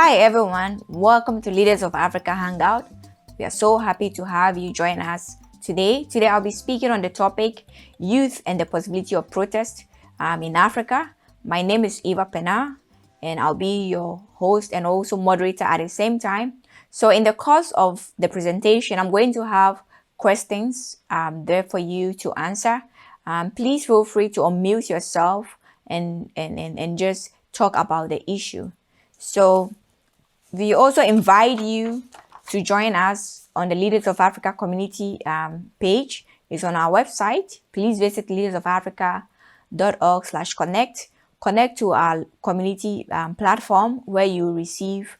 Hi everyone, welcome to Leaders of Africa Hangout. We are so happy to have you join us today. Today I'll be speaking on the topic Youth and the Possibility of Protest in Africa. My name is Eva Pena and I'll be your host and also moderator at the same time. So in the course of the presentation, I'm going to have questions there for you to answer. Please feel free to unmute yourself and just talk about the issue. So we also invite you to join us on the Leaders of Africa community page. It's on our website. Please visit leadersofafrica.org/connect. Connect to our community platform where you receive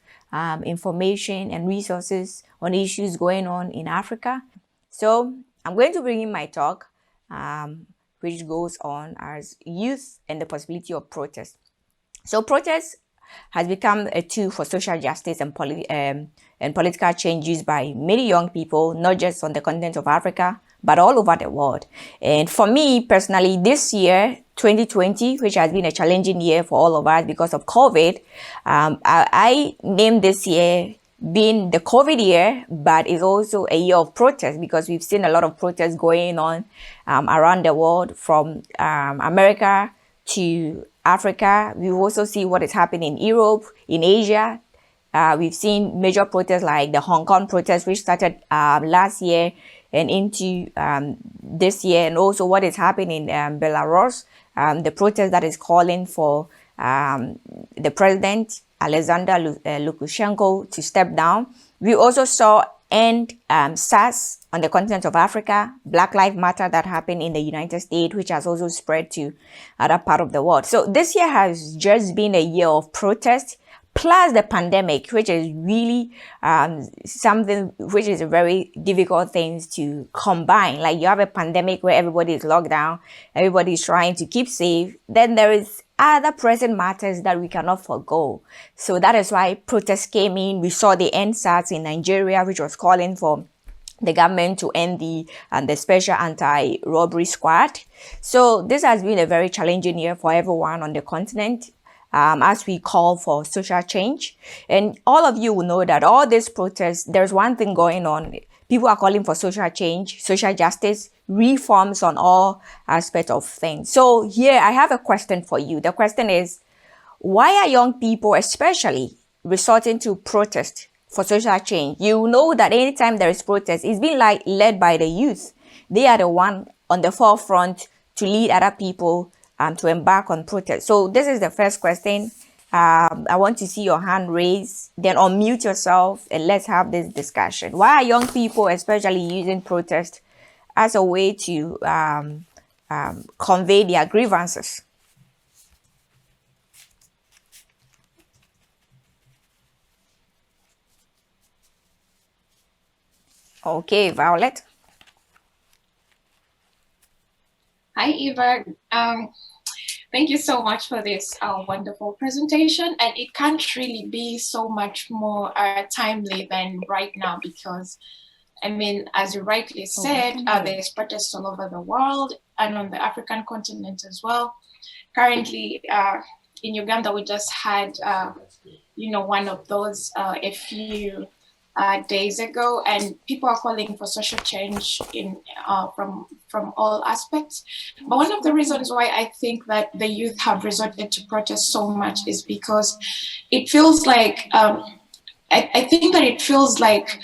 information and resources on issues going on in Africa. So I'm going to bring in my talk, which goes on as youth and the possibility of protest. So protest has become a tool for social justice and political change used by many young people, not just on the continent of Africa, but all over the world. And for me personally, this year, 2020, which has been a challenging year for all of us because of COVID, I named this year being the COVID year, but it's also a year of protest because we've seen a lot of protests going on around the world, from America to Africa. We also see what is happening in Europe, in Asia. We've seen major protests like the Hong Kong protests, which started last year and into this year, and also what is happening in Belarus, the protest that is calling for the president, Alexander Lukashenko, to step down. We also saw end SARS on the continent of Africa, Black Lives Matter that happened in the United States, which has also spread to other part of the world. So this year has just been a year of protest, plus the pandemic, which is really something which is a very difficult thing to combine. Like you have a pandemic where everybody is locked down, everybody is trying to keep safe. Then there is other present matters that we cannot forgo. So that is why protests came in. We saw the end SARS in Nigeria, which was calling for the government to end the special anti-robbery squad. So this has been a very challenging year for everyone on the continent, as we call for social change. And all of you will know that all these protests, there's one thing going on. People are calling for social change, social justice, reforms on all aspects of things. So here I have a question for you. The question is, why are young people especially resorting to protest for social change? You know that anytime there is protest, it's been like led by the youth. They are the one on the forefront to lead other people to embark on protest. So this is the first question. I want to see your hand raised, then unmute yourself and let's have this discussion. Why are young people especially using protest as a way to convey their grievances? Okay, Violet. Hi, Eva. Thank you so much for this wonderful presentation. And it can't really be so much more timely than right now because, I mean, as you rightly said, there's protests all over the world and on the African continent as well. Currently, in Uganda, we just had, one of those a few days ago, and people are calling for social change from all aspects. But one of the reasons why I think that the youth have resorted to protest so much is because it feels like I think that it feels like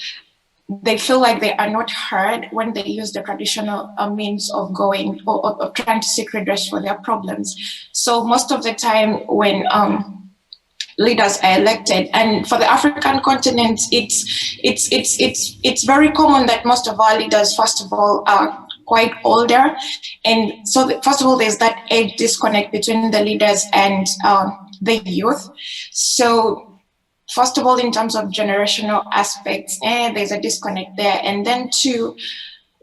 they feel like they are not heard when they use the traditional means of going or of trying to seek redress for their problems. So most of the time when leaders are elected, and for the African continent, it's very common that most of our leaders, first of all, are quite older, and so first of all, there's that age disconnect between the leaders and the youth. So first of all, in terms of generational aspects, there's a disconnect there, and then two,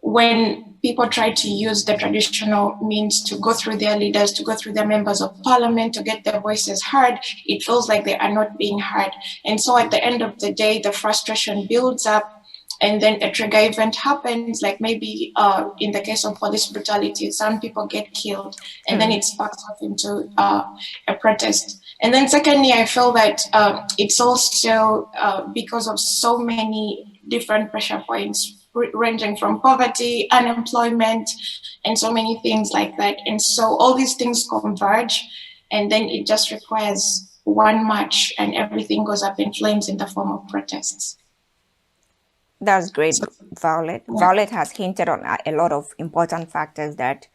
when people try to use the traditional means to go through their leaders, to go through their members of parliament, to get their voices heard, it feels like they are not being heard. And so at the end of the day, the frustration builds up, and then a trigger event happens, like maybe in the case of police brutality, some people get killed, and then it sparks off into a protest. And then secondly, I feel that it's also because of so many different pressure points, ranging from poverty, unemployment, and so many things like that. And so all these things converge, and then it just requires one march, and everything goes up in flames in the form of protests. That's great, Violet. Yeah. Violet has hinted on a lot of important factors that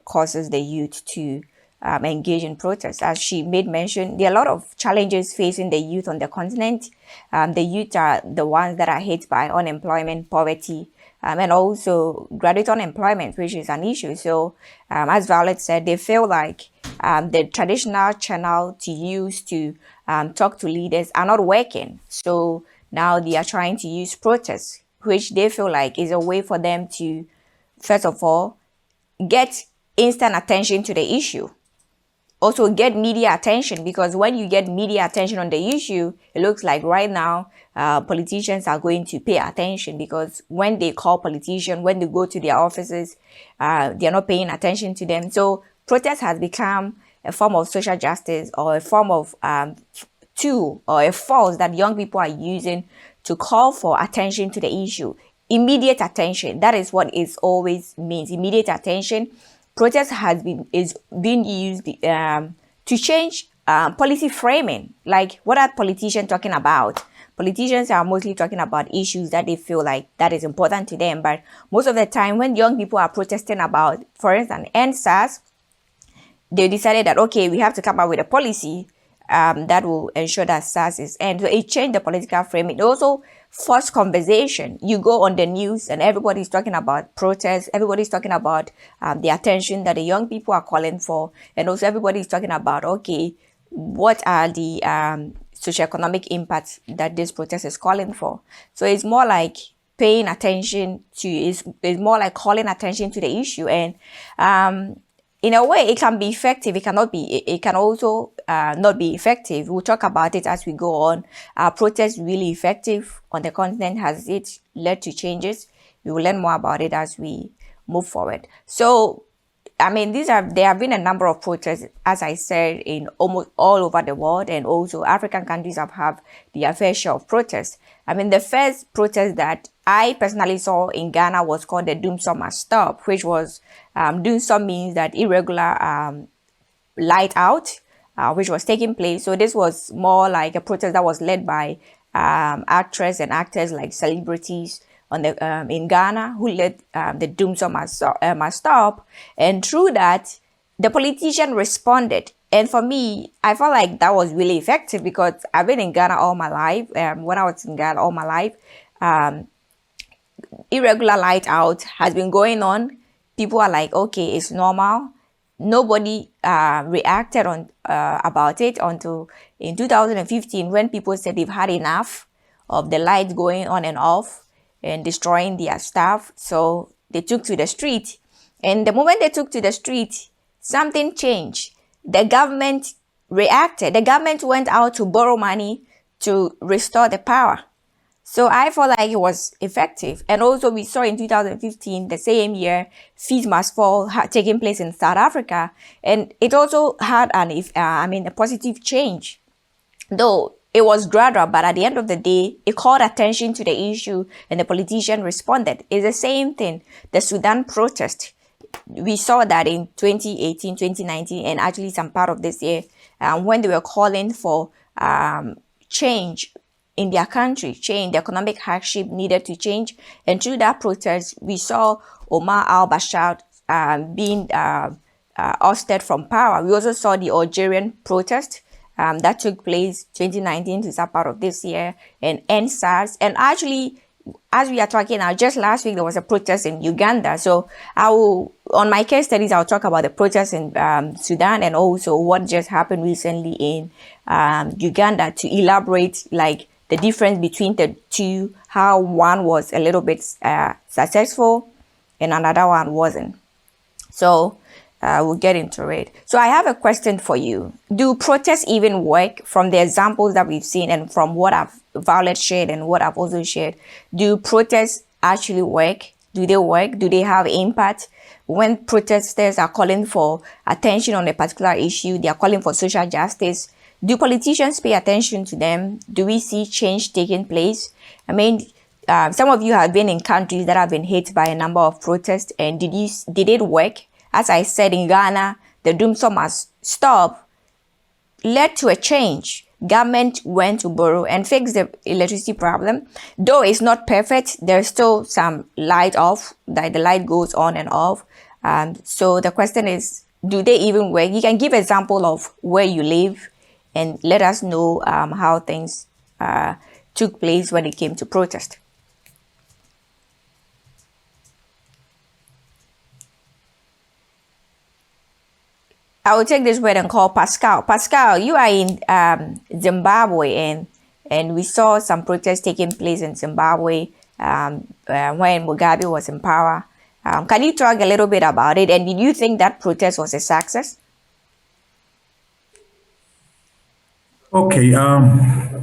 causes the youth to engage in protests. As she made mention, there are a lot of challenges facing the youth on the continent. The youth are the ones that are hit by unemployment, poverty, and also graduate unemployment, which is an issue. So, as Violet said, they feel like the traditional channel to use to talk to leaders are not working. So now they are trying to use protests, which they feel like is a way for them to, first of all, get instant attention to the issue. Also get media attention, because when you get media attention on the issue, it looks like right now politicians are going to pay attention, because when they call politicians, when they go to their offices, they're not paying attention to them. So protest has become a form of social justice, or a form of tool or a force that young people are using to call for attention to the issue. Immediate attention. That is what it always means. Immediate attention. Protest is being used to change policy framing. Like, what are politicians talking about? Politicians are mostly talking about issues that they feel like that is important to them. But most of the time, when young people are protesting about, for instance, end SARS, they decided that, okay, we have to come up with a policy that will ensure that SARS is end. So it changed the political framing. It also forced conversation. You go on the news and everybody's talking about protests. Everybody's talking about the attention that the young people are calling for. And also everybody's talking about, okay, what are the socioeconomic impacts that this protest is calling for? So it's more like paying attention to, it's more like calling attention to the issue. And in a way, it can be effective. It cannot be. It can also not be effective. We'll talk about it as we go on. Are protests really effective on the continent? Has it led to changes? We will learn more about it as we move forward. So, I mean, there have been a number of protests, as I said, in almost all over the world, and also African countries have their fair share of protests. I mean, the first protest that I personally saw in Ghana was called the Doom Summer Stop, which was Doom Sum means that irregular light out, which was taking place. So this was more like a protest that was led by actors and actors, like celebrities on the in Ghana, who led the Doom Summer Stop, and through that, the politician responded. And for me, I felt like that was really effective, because I've been in Ghana all my life. When I was in Ghana all my life, irregular light out has been going on. People are like, okay, it's normal. Nobody reacted on about it until in 2015, when people said they've had enough of the light going on and off and destroying their stuff. So they took to the street. And the moment they took to the street, something changed. The government reacted. The government went out to borrow money to restore the power. So I felt like it was effective. And also we saw in 2015, the same year, Fees Must Fall taking place in South Africa. And it also had a positive change. Though it was gradual, but at the end of the day, it called attention to the issue and the politician responded. It's the same thing. The Sudan protest, we saw that in 2018, 2019, and actually some part of this year, when they were calling for change in their country, change, the economic hardship needed to change. And through that protest, we saw Omar al-Bashir being ousted from power. We also saw the Algerian protest that took place 2019 to some part of this year, and end SARS. And actually, as we are talking now, just last week there was a protest in Uganda. So on my case studies, I'll talk about the protests in Sudan, and also what just happened recently in Uganda, to elaborate like the difference between the two, how one was a little bit successful and another one wasn't. So we'll get into it. So I have a question for you. Do protests even work? From the examples that we've seen and from what Violet shared and what I've also shared, do protests actually work? Do they work? Do they have impact? When protesters are calling for attention on a particular issue, they are calling for social justice. Do politicians pay attention to them? Do we see change taking place? I mean, some of you have been in countries that have been hit by a number of protests, and did it work? As I said, in Ghana, the doom summer stop led to a change. Government went to borrow and fix the electricity problem. Though it's not perfect, there's still some light off, that the light goes on and off. So the question is, do they even work? You can give example of where you live and let us know how things took place when it came to protest. I will take this word and call Pascal. Pascal, you are in Zimbabwe, and we saw some protests taking place in Zimbabwe when Mugabe was in power. Can you talk a little bit about it? And did you think that protest was a success? Okay,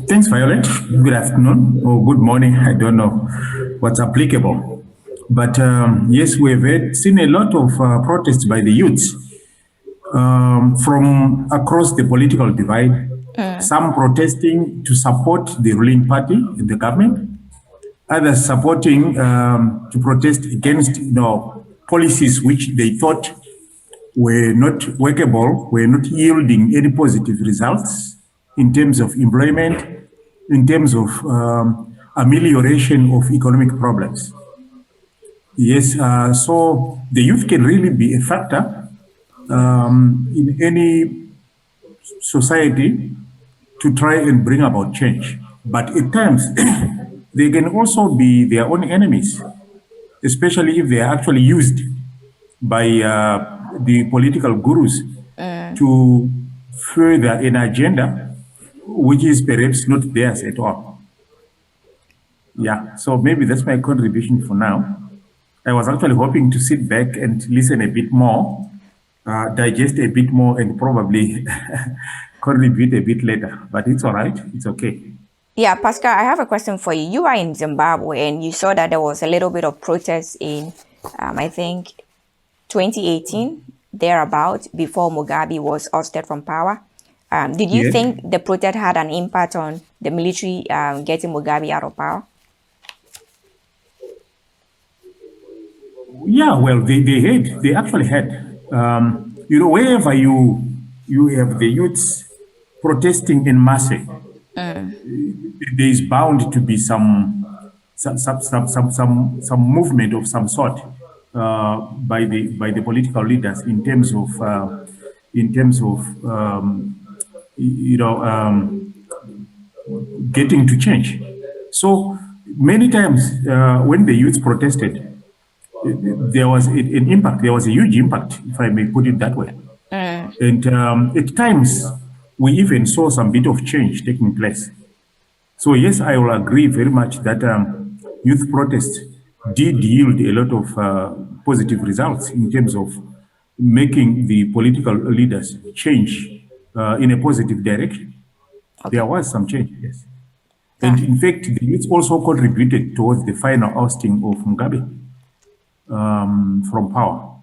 thanks, Violet. Good afternoon or good morning. I don't know what's applicable. But yes, we've seen a lot of protests by the youths from across the political divide. Some protesting to support the ruling party in the government, others supporting to protest against policies which they thought were not workable, were not yielding any positive results in terms of employment, in terms of amelioration of economic problems. Yes, so the youth can really be a factor in any society to try and bring about change. But at times, they can also be their own enemies, especially if they are actually used by the political gurus to further an agenda which is perhaps not theirs at all. Yeah, so maybe that's my contribution for now. I was actually hoping to sit back and listen a bit more, digest a bit more, and probably contribute a bit later. But it's all right. It's okay. Yeah, Pascal, I have a question for you. You are in Zimbabwe, and you saw that there was a little bit of protest in, I think, 2018, thereabout, before Mugabe was ousted from power. Did you Yes. think the protest had an impact on the military getting Mugabe out of power? Yeah, well, they actually had. Wherever you have the youths protesting in mass, there is bound to be some movement of some sort by the political leaders in terms of getting to change. So many times when the youth protested, there was an impact. There was a huge impact, if I may put it that way. And at times, we even saw some bit of change taking place. So yes, I will agree very much that youth protests did yield a lot of positive results in terms of making the political leaders change in a positive direction. There was some change, yes. And in fact, the youth also contributed towards the final ousting of Mugabe from power.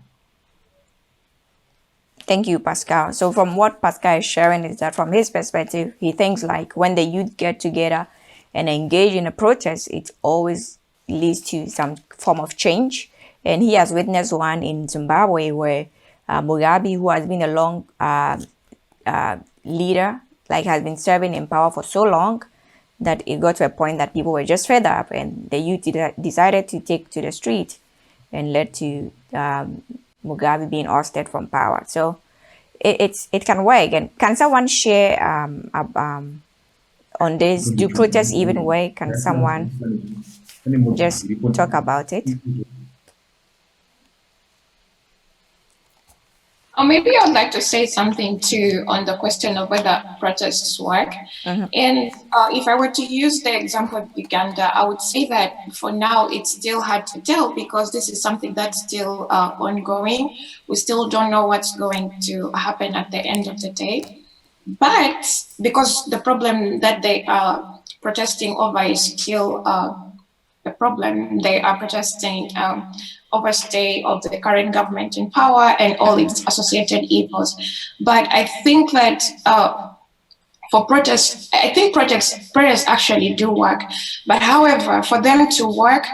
Thank you, Pascal. So from what Pascal is sharing is that from his perspective, he thinks like when the youth get together and engage in a protest, it always leads to some form of change. And he has witnessed one in Zimbabwe where Mugabe, who has been a long leader, like has been serving in power for so long that it got to a point that people were just fed up, and the youth decided to take to the street and led to Mugabe being ousted from power. So it can work. And can someone share on this? Do protests even work? Can someone just talk about it? Or maybe I'd like to say something too on the question of whether protests work. And if I were to use the example of Uganda, I would say that for now it's still hard to tell because this is something that's still ongoing. We still don't know what's going to happen at the end of the day. But because the problem that they are protesting over is still the problem. They are protesting overstay of the current government in power and all its associated evils. But I think that for protests, I think protests actually do work. But however, for them to work,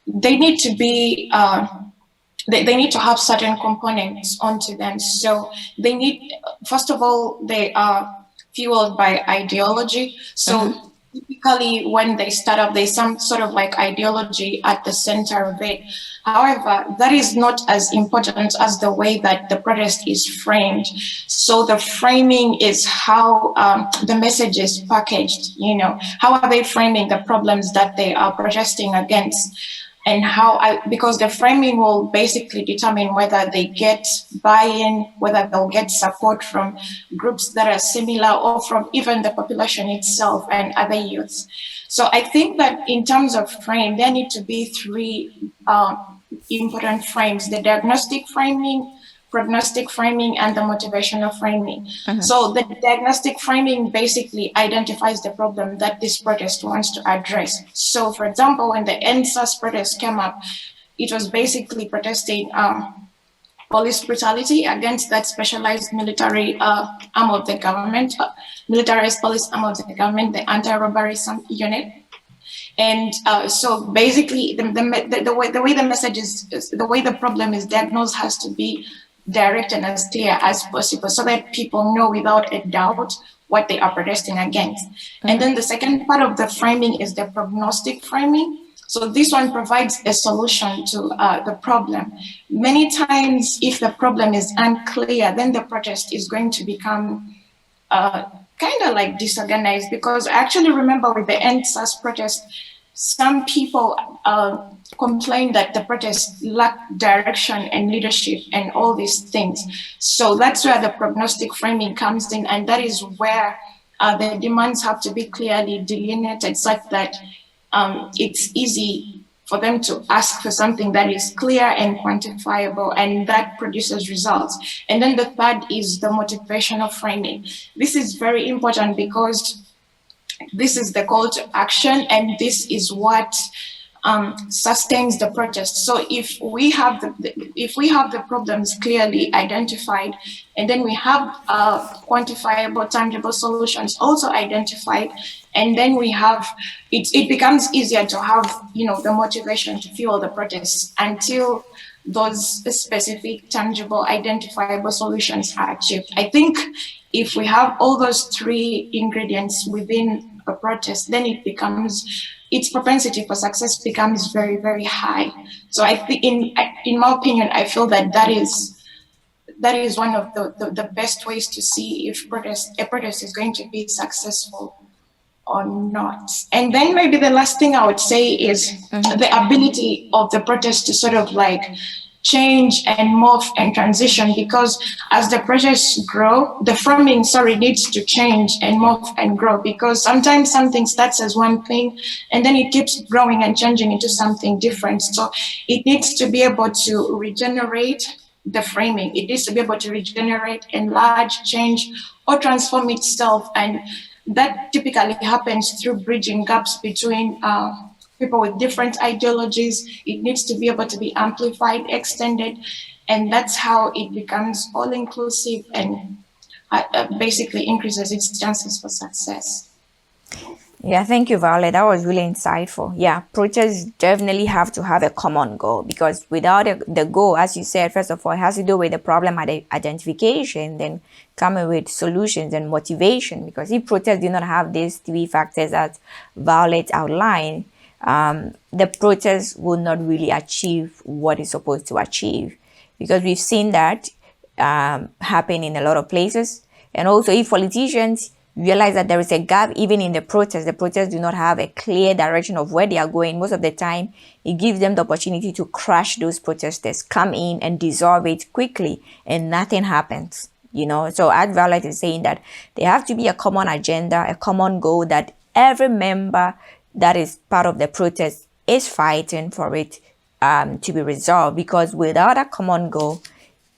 they need to be they need to have certain components onto them. So they need, first of all, they are fueled by ideology. So typically when they start up, there's some sort of like ideology at the center of it. However, that is not as important as the way that the protest is framed. So the framing is how the message is packaged, how are they framing the problems that they are protesting against? And because the framing will basically determine whether they get buy-in, whether they'll get support from groups that are similar or from even the population itself and other youths. So I think that in terms of frame, there need to be three important frames: the diagnostic framing, prognostic framing, and the motivational framing. So the diagnostic framing basically identifies the problem that this protest wants to address. So for example, when the NSAS protest came up, it was basically protesting police brutality against that specialized military arm of the government, militarized police arm of the government, the anti-robbery unit. And so basically the way the message is, the way the problem is diagnosed has to be direct and as clear as possible so that people know without a doubt what they are protesting against. And then the second part of the framing is the prognostic framing. So this one provides a solution to the problem. Many times, if the problem is unclear, then the protest is going to become kind of like disorganized, because I actually remember with the NSAS protest, some people complained that the protest lacked direction and leadership and all these things. So that's where the prognostic framing comes in, and that is where the demands have to be clearly delineated such that it's easy for them to ask for something that is clear and quantifiable and that produces results. And then the third is the motivational framing. This is very important because this is the call to action, and this is what sustains the protest. So if we have the problems clearly identified, and then we have quantifiable, tangible solutions also identified, and then we have it becomes easier to have the motivation to fuel the protests until those specific, tangible, identifiable solutions are achieved. I think if we have all those three ingredients within a protest, then its propensity for success becomes very, very high. So I think, in my opinion, I feel that is one of the best ways to see if a protest is going to be successful or not. And then maybe the last thing I would say is the ability of the protest to sort of like change and morph and transition, because as the protests grow, the framing needs to change and morph and grow, because sometimes something starts as one thing and then it keeps growing and changing into something different. So it needs to be able to regenerate the framing. It needs to be able to regenerate, enlarge, change, or transform itself. And that typically happens through bridging gaps between people with different ideologies. It needs to be able to be amplified, extended, and that's how it becomes all-inclusive and basically increases its chances for success. Yeah, thank you, Violet. That was really insightful. Yeah, protests definitely have to have a common goal, because without the goal, as you said, first of all, it has to do with the problem identification, then coming with solutions and motivation. Because if protests do not have these three factors that Violet outlined, the protest will not really achieve what it's supposed to achieve, because we've seen that happen in a lot of places. And also, if politicians realize that there is a gap even in the protests do not have a clear direction of where they are going, most of the time it gives them the opportunity to crush those protesters, come in and dissolve it quickly, and nothing happens. So as Violet is saying, that there have to be a common agenda, a common goal that every member that is part of the protest is fighting for it to be resolved, because without a common goal,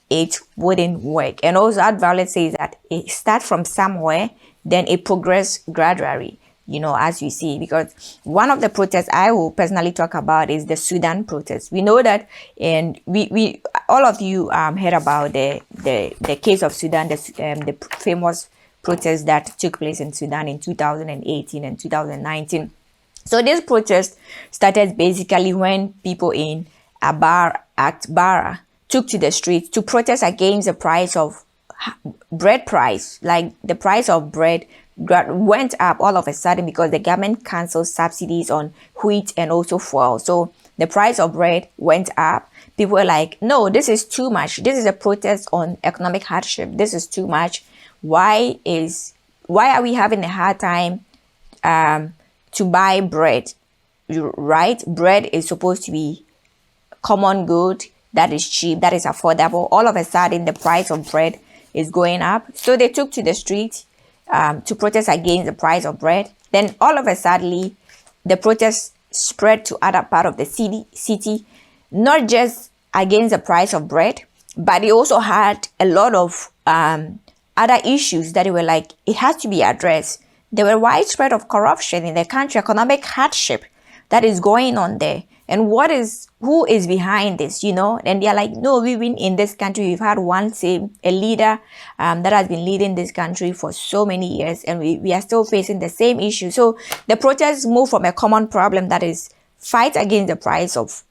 it wouldn't work. And also, as Violet says, that it starts from somewhere, then it progresses gradually. as we see. Because one of the protests I will personally talk about is the Sudan protest. We know that, and we all of you heard about the case of Sudan, the famous protest that took place in Sudan in 2018 and 2019. So this protest started basically when people in Bara took to the streets to protest against the price of bread price. Like the price of bread went up all of a sudden because the government canceled subsidies on wheat and also fuel. So the price of bread went up. People were like, no, this is too much. This is a protest on economic hardship. This is too much. Why are we having a hard time to buy bread? Right? Bread is supposed to be common good that is cheap, that is affordable. All of a sudden, the price of bread is going up. So they took to the street to protest against the price of bread. Then all of a sudden, the protest spread to other part of the city, not just against the price of bread, but they also had a lot of other issues that they were like, it has to be addressed. There were widespread of corruption in the country, economic hardship that is going on there. And who is behind this, And they're like, no, we've been in this country. We've had a leader that has been leading this country for so many years, and we are still facing the same issue. So the protests moved from a common problem that is fight against the price of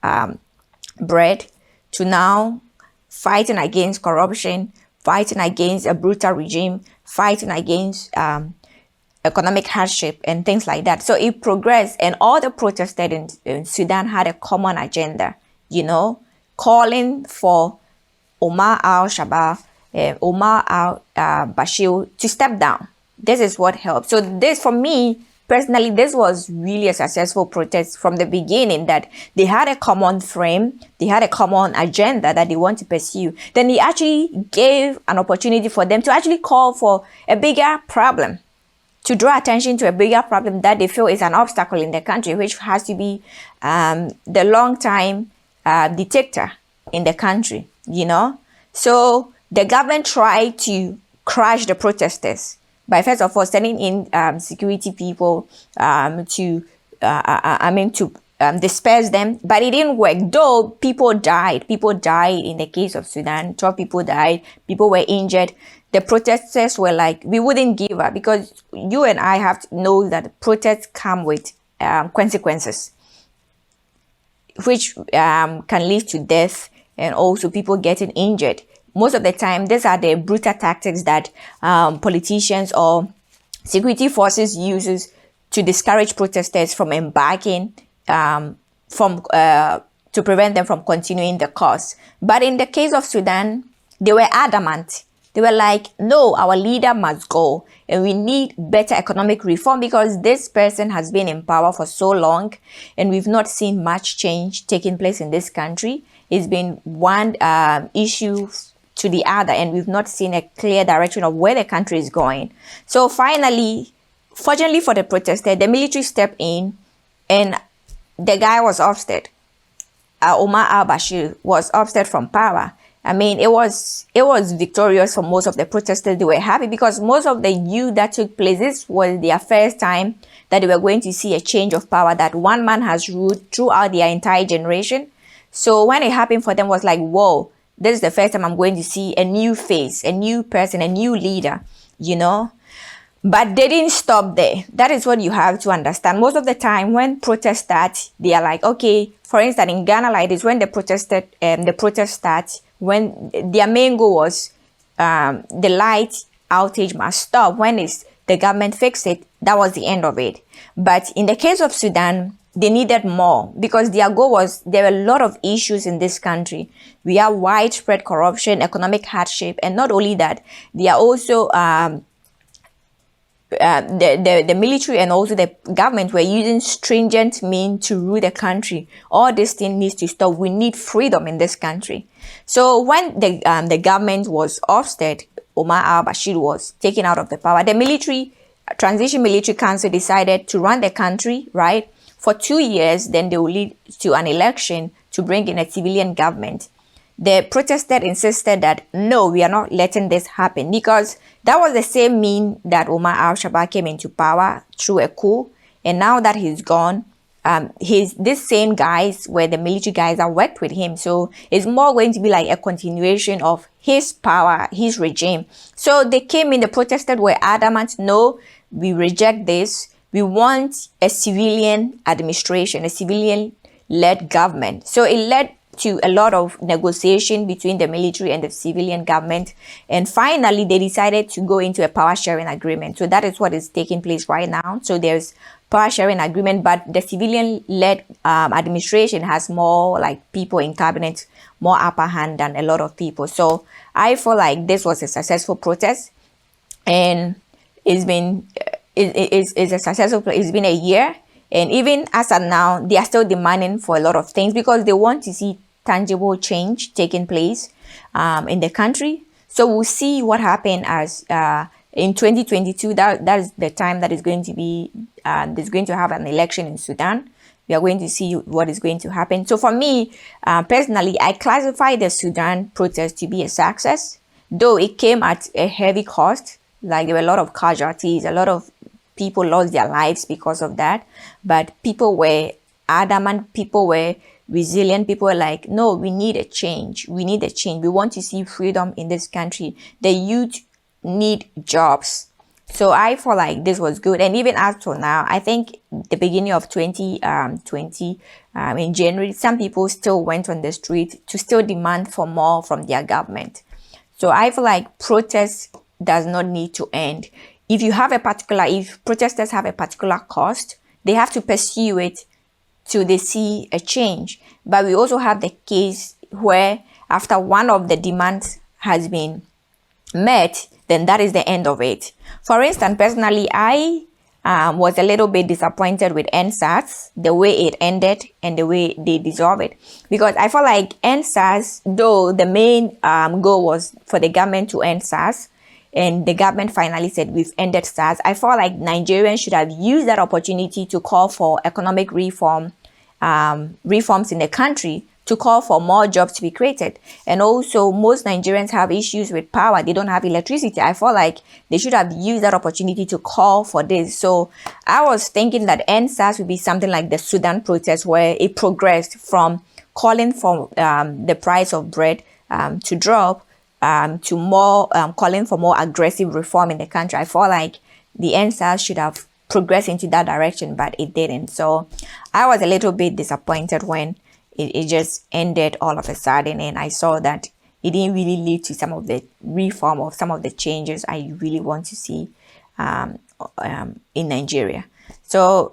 bread to now fighting against corruption, fighting against a brutal regime, fighting against economic hardship and things like that. So it progressed, and all the protesters in Sudan had a common agenda, calling for Omar al-Bashir to step down. This is what helped. So this, for me personally, this was really a successful protest from the beginning, that they had a common frame, they had a common agenda that they want to pursue. Then they actually gave an opportunity for them to actually call for a bigger problem, to draw attention to a bigger problem that they feel is an obstacle in the country, which has to be the long-time dictator in the country, So the government tried to crush the protesters by, first of all, sending in security people to disperse them. But it didn't work, though people died. People died in the case of Sudan. 12 people died. People were injured. The protesters were like, we wouldn't give up, because you and I have to know that protests come with consequences, which can lead to death and also people getting injured. Most of the time, these are the brutal tactics that politicians or security forces uses to discourage protesters from embarking, to prevent them from continuing the cause. But in the case of Sudan, they were adamant. They were like, no, our leader must go, and we need better economic reform, because this person has been in power for so long and we've not seen much change taking place in this country. It's been one issue to the other, and we've not seen a clear direction of where the country is going. So finally, fortunately for the protesters, the military stepped in, and the guy was ousted. Omar al-Bashir was ousted from power. I mean, it was victorious for most of the protesters. They were happy because most of the youth that took place, this was their first time that they were going to see a change of power, that one man has ruled throughout their entire generation. So when it happened for them, it was like, whoa, this is the first time I'm going to see a new face, a new person, a new leader, But they didn't stop there. That is what you have to understand. Most of the time when protests start, they are like, okay, for instance, in Ghana, like this, when the protest starts, when their main goal was the light outage must stop. When the government fixed it, that was the end of it. But in the case of Sudan, they needed more, because their goal was, there were a lot of issues in this country. We have widespread corruption, economic hardship, and not only that, they are also the military and also the government were using stringent means to rule the country. All this thing needs to stop. We need freedom in this country. So when the government was ousted, Omar al-Bashir was taken out of the power. The transition military council decided to run the country, right, for 2 years. Then they will lead to an election to bring in a civilian government. the protesters insisted that no, we are not letting this happen, because that was the same mean that Omar al-Shabaab came into power through a coup, and now that he's gone, these same guys were the military guys that worked with him. So it's more going to be like a continuation of his power, his regime. So they came in, the protesters were adamant, no, we reject this. We want a civilian administration, a civilian-led government. So it led to a lot of negotiation between the military and the civilian government. And finally, they decided to go into a power sharing agreement. So that is what is taking place right now. So there's power sharing agreement, but the civilian-led administration has more like people in cabinet, more upper hand than a lot of people. So I feel like this was a successful protest, and it's been it's a successful. It's been a year, and even as of now, they are still demanding for a lot of things because they want to see tangible change taking place in the country. So we'll see what happens as in 2022. That is the time that is going to be there's going to have an election in Sudan. We are going to see what is going to happen. So for me, personally, I classify the Sudan protest to be a success, though it came at a heavy cost. Like there were a lot of casualties, a lot of people lost their lives because of that. But people were adamant, people were resilient, people were like, no, we need a change. We need a change. We want to see freedom in this country. The youth need jobs. So I feel like this was good. And even as to now, I think the beginning of 2020, in January, some people still went on the street to still demand for more from their government. So I feel like protest does not need to end. If protesters have a particular cost, they have to pursue it till they see a change. But we also have the case where after one of the demands has been met, then that is the end of it. For instance, personally, I was a little bit disappointed with NSAS, the way it ended and the way they dissolved it. Because I felt like NSAS, though the main goal was for the government to end SARS, and the government finally said we've ended SARS, I felt like Nigerians should have used that opportunity to call for economic reforms in the country, to call for more jobs to be created. And also, most Nigerians have issues with power. They don't have electricity. I felt like they should have used that opportunity to call for this. So I was thinking that NSAS would be something like the Sudan protest, where it progressed from calling for the price of bread to drop to more calling for more aggressive reform in the country. I felt like the NSAS should have progressed into that direction, but it didn't. So I was a little bit disappointed when it just ended all of a sudden, and I saw that it didn't really lead to some of the reform or some of the changes I really want to see in Nigeria. So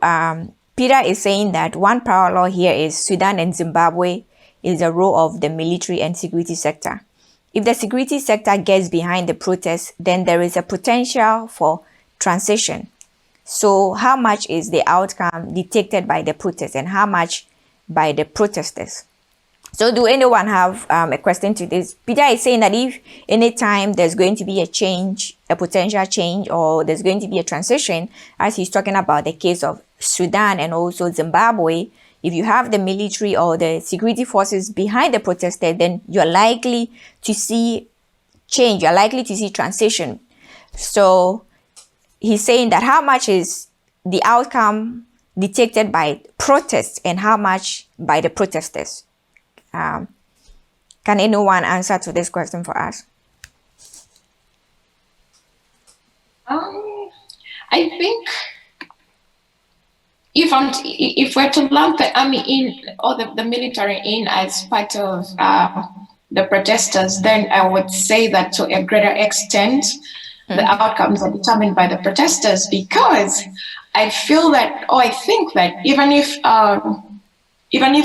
Peter is saying that one parallel here is Sudan and Zimbabwe is the role of the military and security sector. If the security sector gets behind the protests, then there is a potential for transition. So how much is the outcome dictated by the protests and how much by the protesters? So do anyone have a question to this? Peter is saying that if anytime there's going to be a change, a potential change, or there's going to be a transition, as he's talking about the case of Sudan and also Zimbabwe, if you have the military or the security forces behind the protesters, then you're likely to see change, you're likely to see transition. So he's saying that how much is the outcome dictated by protests and how much by the protesters? Can anyone answer to this question for us? I think if we're to lump the army in or the military in as part of the protesters, then I would say that to a greater extent, the outcomes are determined by the protesters, because I feel that, or I think that even if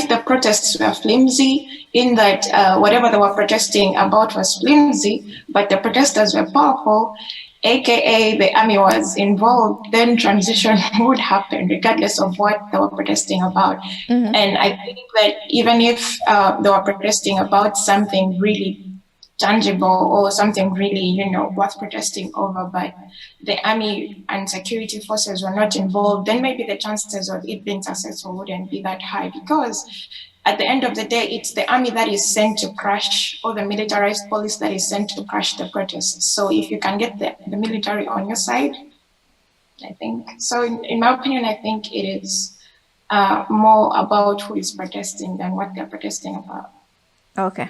the protests were flimsy, in that whatever they were protesting about was flimsy, but the protesters were powerful, aka the army was involved, then transition would happen regardless of what they were protesting about. And I think that even if they were protesting about something really tangible or something really, worth protesting over, but the army and security forces were not involved, then maybe the chances of it being successful wouldn't be that high, because at the end of the day, it's the army that is sent to crush, or the militarized police that is sent to crush the protests. So if you can get the military on your side, I think, so in my opinion, I think it is more about who is protesting than what they're protesting about. Okay.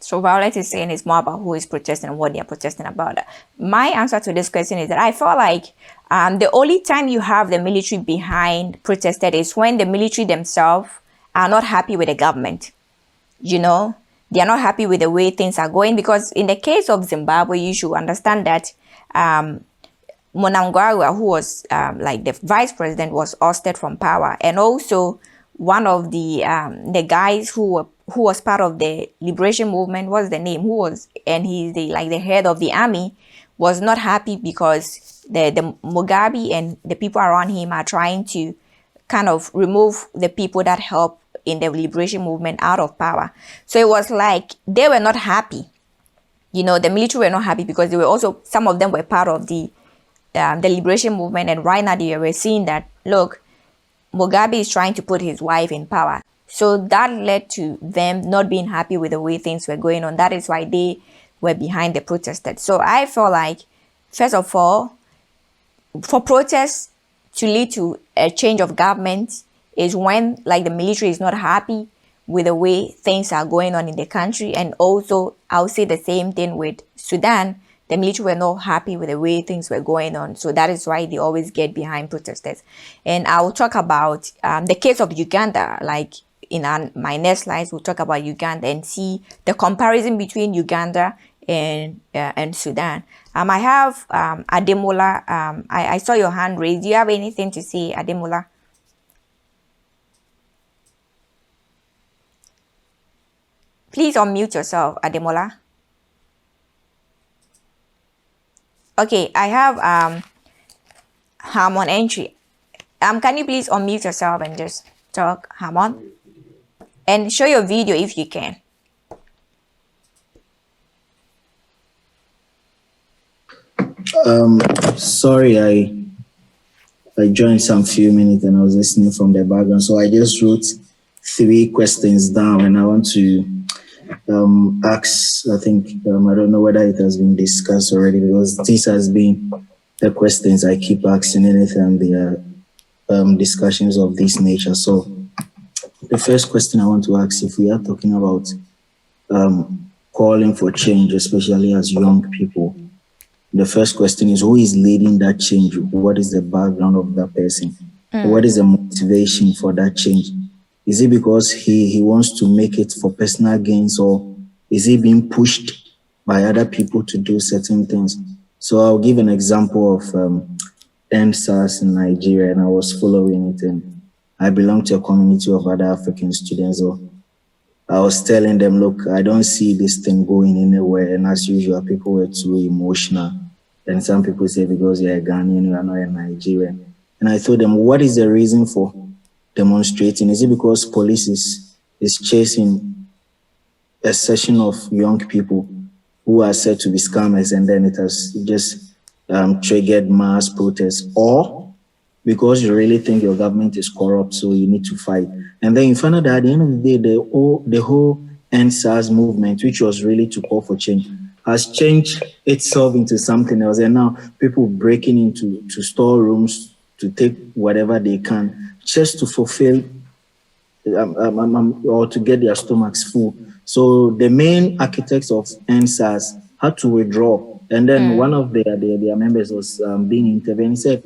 So Violet is saying it's more about who is protesting and what they are protesting about. My answer to this question is that I feel like the only time you have the military behind protested is when the military themselves are not happy with the government. You know, they are not happy with the way things are going, because in the case of Zimbabwe, you should understand that Mnangagwa, who was like the vice president, was ousted from power, and also one of the guys who was part of the liberation movement, what's the name, and he's the head of the army, was not happy because the Mugabe and the people around him are trying to kind of remove the people that help in the liberation movement out of power. So it was like they were not happy. You know, the military were not happy because they were also, some of them were part of the liberation movement, and right now they were seeing that, look, Mugabe is trying to put his wife in power. So that led to them not being happy with the way things were going on. That is why they were behind the protesters. So I feel like, first of all, for protests to lead to a change of government is when like the military is not happy with the way things are going on in the country. And also I'll say the same thing with Sudan. The military were not happy with the way things were going on. So that is why they always get behind protesters. And I will talk about the case of Uganda. Like in my next slides, we'll talk about Uganda and see the comparison between Uganda and Sudan. I have Ademola. I saw your hand raised. Do you have anything to say, Ademola? Please unmute yourself, Ademola. Okay, I have Harmon entry. Can you please unmute yourself and just talk, Harmon? And show your video if you can. Sorry, I joined some few minutes and I was listening from the background. So I just wrote 3 questions down, and I want to ask, I think, I don't know whether it has been discussed already, because this has been the questions I keep asking anytime there are discussions of this nature. So the first question I want to ask, if we are talking about calling for change, especially as young people, the first question is, who is leading that change? What is the background of that person? What is the motivation for that change? Is it because he wants to make it for personal gains, or is he being pushed by other people to do certain things? So I'll give an example of NSAS in Nigeria, and I was following it, and I belong to a community of other African students. So I was telling them, look, I don't see this thing going anywhere. And as usual, people were too emotional. And some people say, because you're a Ghanaian, you are not a Nigerian. And I told them, what is the reason for demonstrating? Is it because police is chasing a session of young people who are said to be scammers, and then it has just triggered mass protests? Or because you really think your government is corrupt, so you need to fight? And then you find out that at the end of the day, the whole NSAS movement, which was really to call for change, has changed itself into something else. And now people breaking into storerooms to take whatever they can just to fulfill or to get their stomachs full. So the main architects of NSAS had to withdraw. And then one of their members was being intervened. He said,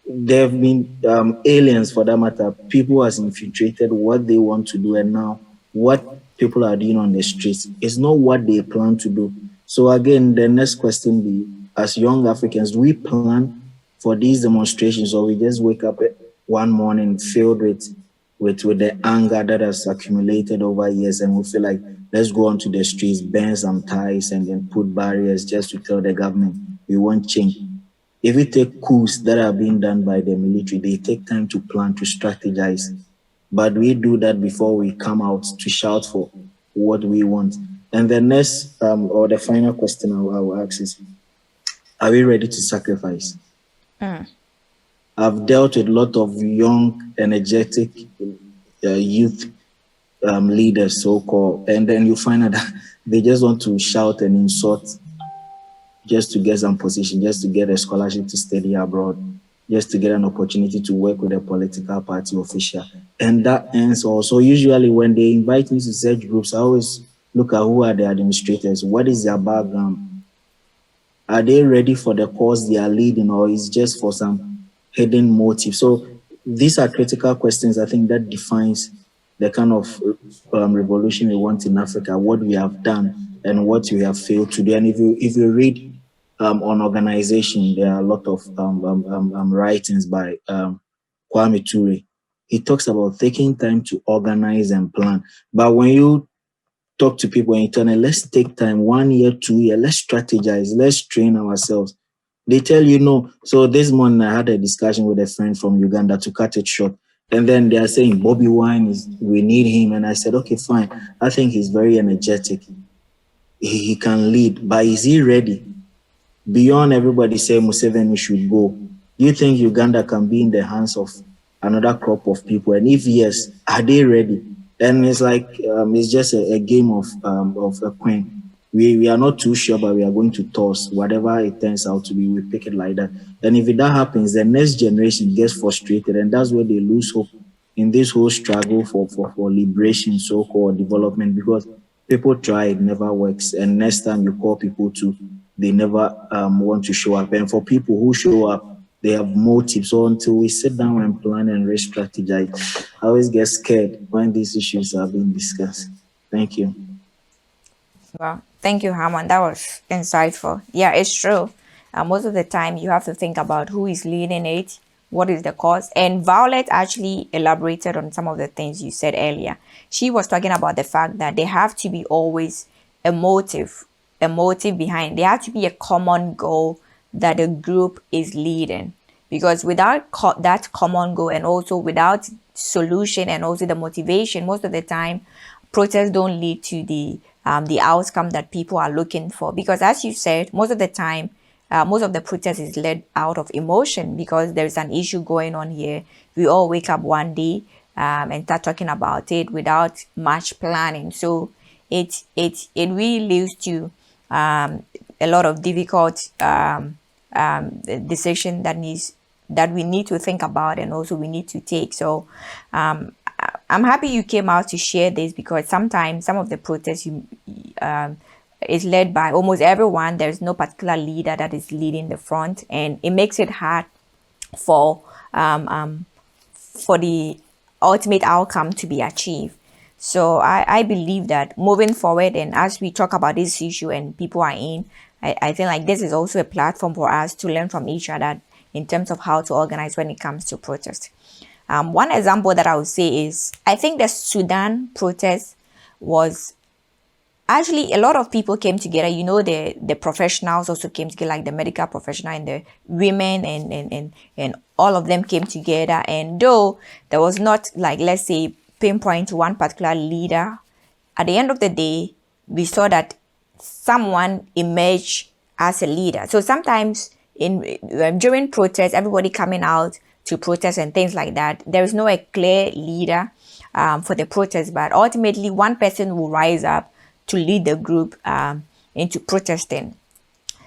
there have been aliens, for that matter. People has infiltrated what they want to do, and now what people are doing on the streets is not what they plan to do. So again, the next question be, as young Africans, do we plan for these demonstrations, or we just wake up one morning filled with the anger that has accumulated over years, and we feel like, let's go onto the streets, burn some ties, and then put barriers just to tell the government we want change? If we take coups that are being done by the military, they take time to plan, to strategize. But we do that before we come out to shout for what we want. And the next, or the final question I will ask is, are we ready to sacrifice? I've dealt with a lot of young, energetic youth leaders, so-called, and then you find out that they just want to shout and insult just to get some position, just to get a scholarship to study abroad, just to get an opportunity to work with a political party official. And that ends also. Usually when they invite me to such groups, I always look at who are the administrators, what is their background, are they ready for the cause they are leading, or is just for some hidden motive? So these are critical questions, I think, that defines the kind of revolution we want in Africa, what we have done and what we have failed to do. And if you read on organization, there are a lot of writings by Kwame Ture. He talks about taking time to organize and plan. But when you talk to people and you tell them, let's take time, 1 year, 2 years, let's strategize, let's train ourselves. They tell you no. So this morning I had a discussion with a friend from Uganda, to cut it short. And then they are saying Bobby Wine we need him. And I said, okay, fine. I think he's very energetic. He can lead, but is he ready? Beyond everybody saying Museveni should go, do you think Uganda can be in the hands of another crop of people? And if yes, are they ready? And it's like it's just a game of a coin. We are not too sure, but we are going to toss whatever it turns out to be. We pick it like that. And if that happens, the next generation gets frustrated, and that's where they lose hope in this whole struggle for liberation, so-called development, because people try, it never works. And next time you call people to, they never want to show up. And for people who show up, they have motives. So until we sit down and plan and re-strategize, I always get scared when these issues are being discussed. Thank you. Well, thank you, Harman. That was insightful. Yeah, it's true. Most of the time, you have to think about who is leading it, what is the cause. And Violet actually elaborated on some of the things you said earlier. She was talking about the fact that there have to be always a motive behind. There has to be a common goal that the group is leading. Because without that common goal, and also without solution and also the motivation, most of the time, protests don't lead to the outcome that people are looking for. Because as you said, most of the time, most of the protest is led out of emotion, because there's an issue going on here. We all wake up one day and start talking about it without much planning. So it really leads to a lot of difficult decision that we need to think about, and also we need to take. So I'm happy you came out to share this, because sometimes some of the protests is led by almost everyone. There's no particular leader that is leading the front, and it makes it hard for the ultimate outcome to be achieved. So I believe that moving forward, and as we talk about this issue and people are in, I think like this is also a platform for us to learn from each other in terms of how to organize when it comes to protest. One example that I would say is, I think the Sudan protest was actually, a lot of people came together. You know, the professionals also came together, like the medical professional and the women and all of them came together. And though there was not, like, let's say, pinpoint to one particular leader, at the end of the day, we saw that someone emerged as a leader. So sometimes during protests, everybody coming out to protest and things like that, there is no a clear leader for the protest, but ultimately one person will rise up to lead the group into protesting.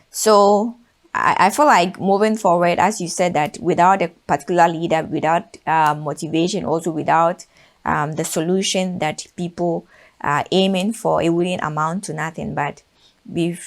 So I feel like moving forward, as you said, that without a particular leader, without motivation, also without the solution that people are aiming for, it wouldn't amount to nothing. But we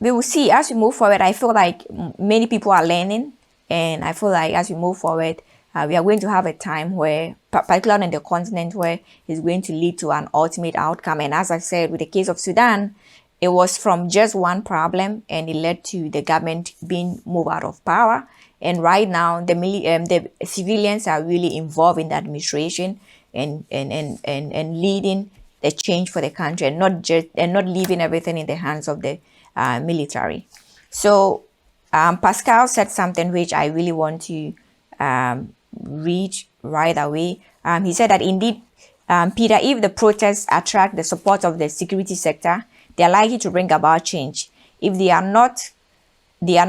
will see as we move forward. I feel like many people are learning, and I feel like as we move forward, we are going to have a time where, particularly in the continent, where it's going to lead to an ultimate outcome. And as I said, with the case of Sudan, it was from just one problem, and it led to the government being moved out of power. And right now, the civilians are really involved in the administration and leading the change for the country, and not leaving everything in the hands of the military. So Pascal said something which I really want to read right away. He said that indeed, Peter, if the protests attract the support of the security sector, they are likely to bring about change. If they are not, they are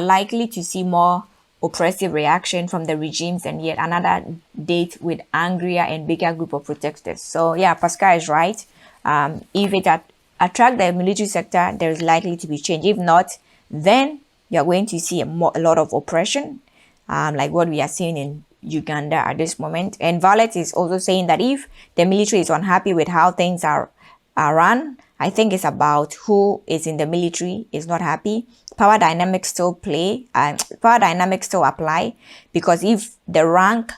likely to see more oppressive reaction from the regimes, and yet another date with angrier and bigger group of protesters. So yeah, Pascal is right. If it attract the military sector, there is likely to be change. If not, then you're going to see a lot of oppression, like what we are seeing in Uganda at this moment. And Violet is also saying that if the military is unhappy with how things are run, I think it's about who is in the military is not happy. Power dynamics still apply, because if the rank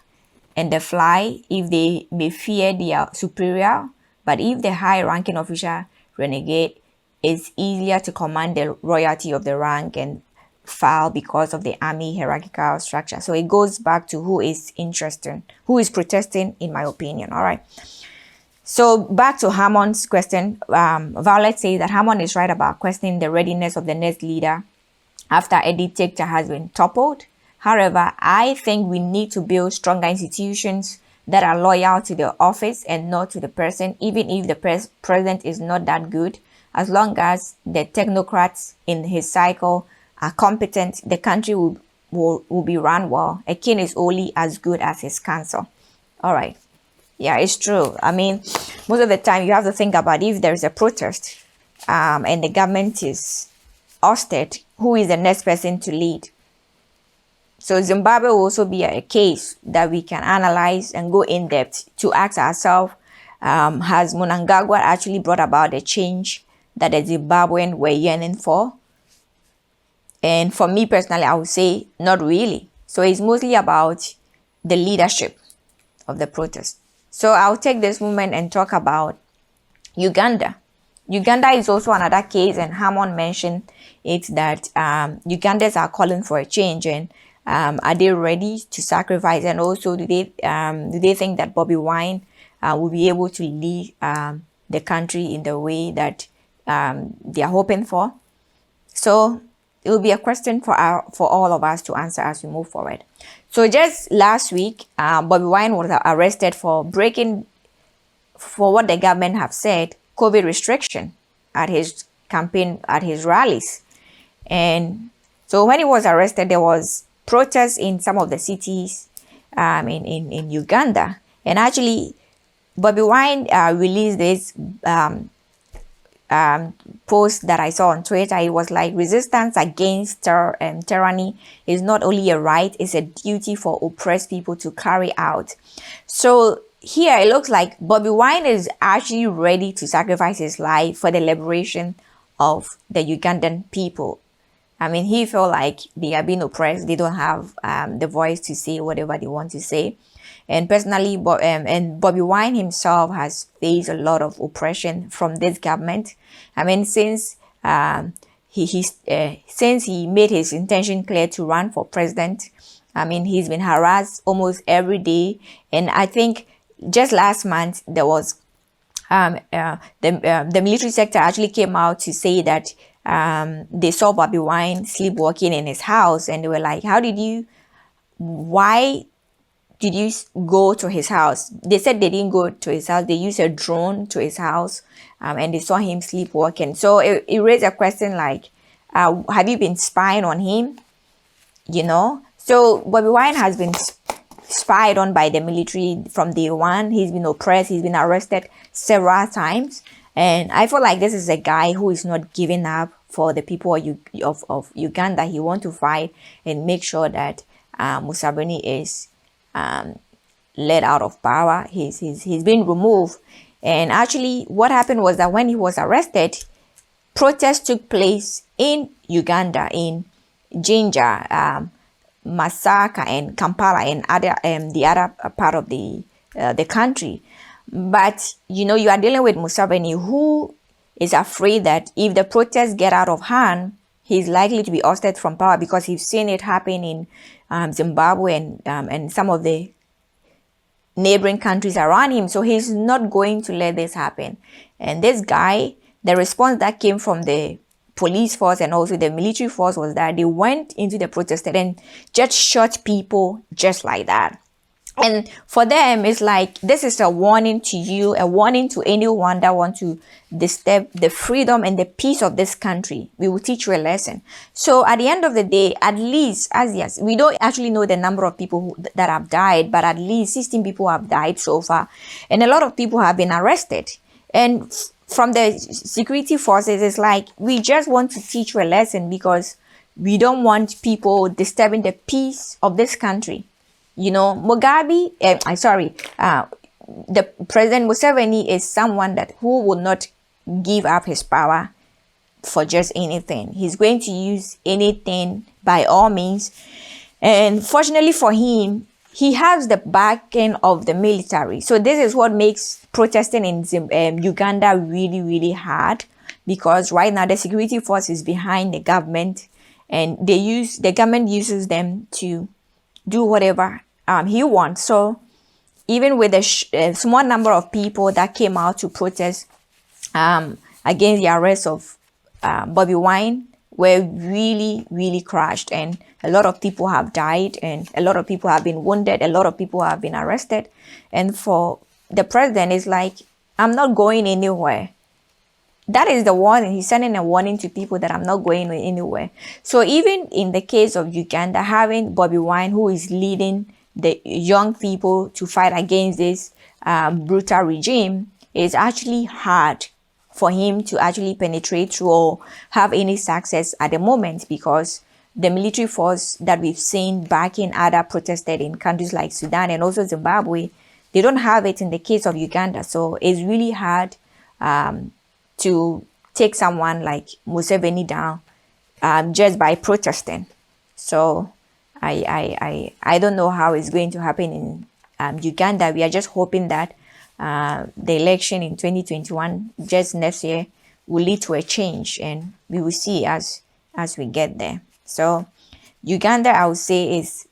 and the fly, if they may fear their superior, but if the high-ranking officer renegade, it's easier to command the royalty of the rank and file because of the army hierarchical structure. So it goes back to who is protesting, in my opinion. All right. So back to Hamon's question. Violet says that Hamon is right about questioning the readiness of the next leader after a dictator has been toppled. However, I think we need to build stronger institutions that are loyal to the office and not to the person, even if the president is not that good. As long as the technocrats in his cycle are competent, the country will be run well. A king is only as good as his council. All right. Yeah, it's true. I mean, most of the time you have to think about if there is a protest and the government is ousted, who is the next person to lead? So Zimbabwe will also be a case that we can analyze and go in depth to ask ourselves, has Mnangagwa actually brought about the change that the Zimbabweans were yearning for? And for me personally, I would say not really. So it's mostly about the leadership of the protest. So I'll take this moment and talk about Uganda. Uganda is also another case, and Hamon mentioned it, that Ugandans are calling for a change, and are they ready to sacrifice? And also, do they think that Bobi Wine will be able to lead the country in the way that they are hoping for? So it will be a question for all of us to answer as we move forward. So just last week, Bobi Wine was arrested for breaking, for what the government have said, COVID restriction at his campaign, at his rallies. And so when he was arrested, there was protests in some of the cities in Uganda. And actually, Bobi Wine released this post that I saw on Twitter. It was like, resistance against tyranny is not only a right, it's a duty for oppressed people to carry out. So here it looks like Bobi Wine is actually ready to sacrifice his life for the liberation of the Ugandan people. I mean, he felt like they are being oppressed. They don't have the voice to say whatever they want to say. And personally, Bobi Wine himself has faced a lot of oppression from this government. I mean, since he made his intention clear to run for president, I mean, he's been harassed almost every day. And I think just last month there was the military sector actually came out to say that they saw Bobi Wine sleepwalking in his house, and they were like, why did you go to his house? They said they didn't go to his house. They used a drone to his house, and they saw him sleepwalking. So it raised a question like, have you been spying on him? You know? So Bobi Wine has been spied on by the military from day one. He's been oppressed. He's been arrested several times. And I feel like this is a guy who is not giving up for the people of Uganda. He wants to fight and make sure that Museveni is let out of power. He's been removed. And actually what happened was that when he was arrested, protests took place in Uganda, in Jinja, Masaka, and Kampala, and the other part of the country. But you know, you are dealing with Museveni, who is afraid that if the protests get out of hand, he's likely to be ousted from power, because he's seen it happen in Zimbabwe and some of the neighboring countries around him. So he's not going to let this happen. And this guy, the response that came from the police force and also the military force was that they went into the protesters and just shot people just like that. And for them, it's like, this is a warning to you, a warning to anyone that want to disturb the freedom and the peace of this country. We will teach you a lesson. So at the end of the day, at least, as yes, we don't actually know the number of people that have died, but at least 16 people have died so far. And a lot of people have been arrested. And from the security forces, it's like, we just want to teach you a lesson because we don't want people disturbing the peace of this country. You know, Mugabe, the President Museveni is someone that who will not give up his power for just anything. He's going to use anything by all means. And fortunately for him, he has the backing of the military. So this is what makes protesting in Uganda really, really hard, because right now the security force is behind the government, and the government uses them to do whatever he wants. So even with a small number of people that came out to protest against the arrest of Bobby Wine, were really, really crushed, and a lot of people have died, and a lot of people have been wounded, a lot of people have been arrested. And for the president, it's like, I'm not going anywhere. That is the warning. He's sending a warning to people that I'm not going anywhere. So even in the case of Uganda, having Bobby Wine, who is leading the young people to fight against this brutal regime, is actually hard for him to actually penetrate through or have any success at the moment, because the military force that we've seen backing other protesters in countries like Sudan and also Zimbabwe, they don't have it in the case of Uganda. So it's really hard to take someone like Museveni down just by protesting. So I don't know how it's going to happen in Uganda. We are just hoping that the election in 2021, just next year, will lead to a change, and we will see as we get there. So Uganda, I would say, is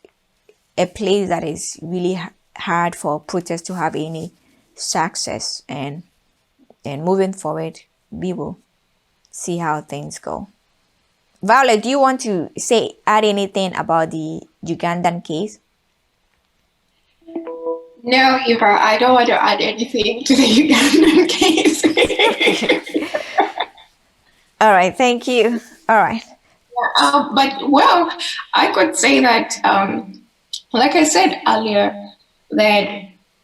a place that is really hard for protests to have any success, and moving forward, we will see how things go. Violet, do you want to add anything about the Ugandan case? No, Eva, I don't want to add anything to the Ugandan case. All right, thank you. All right. But, well, I could say that, like I said earlier, that,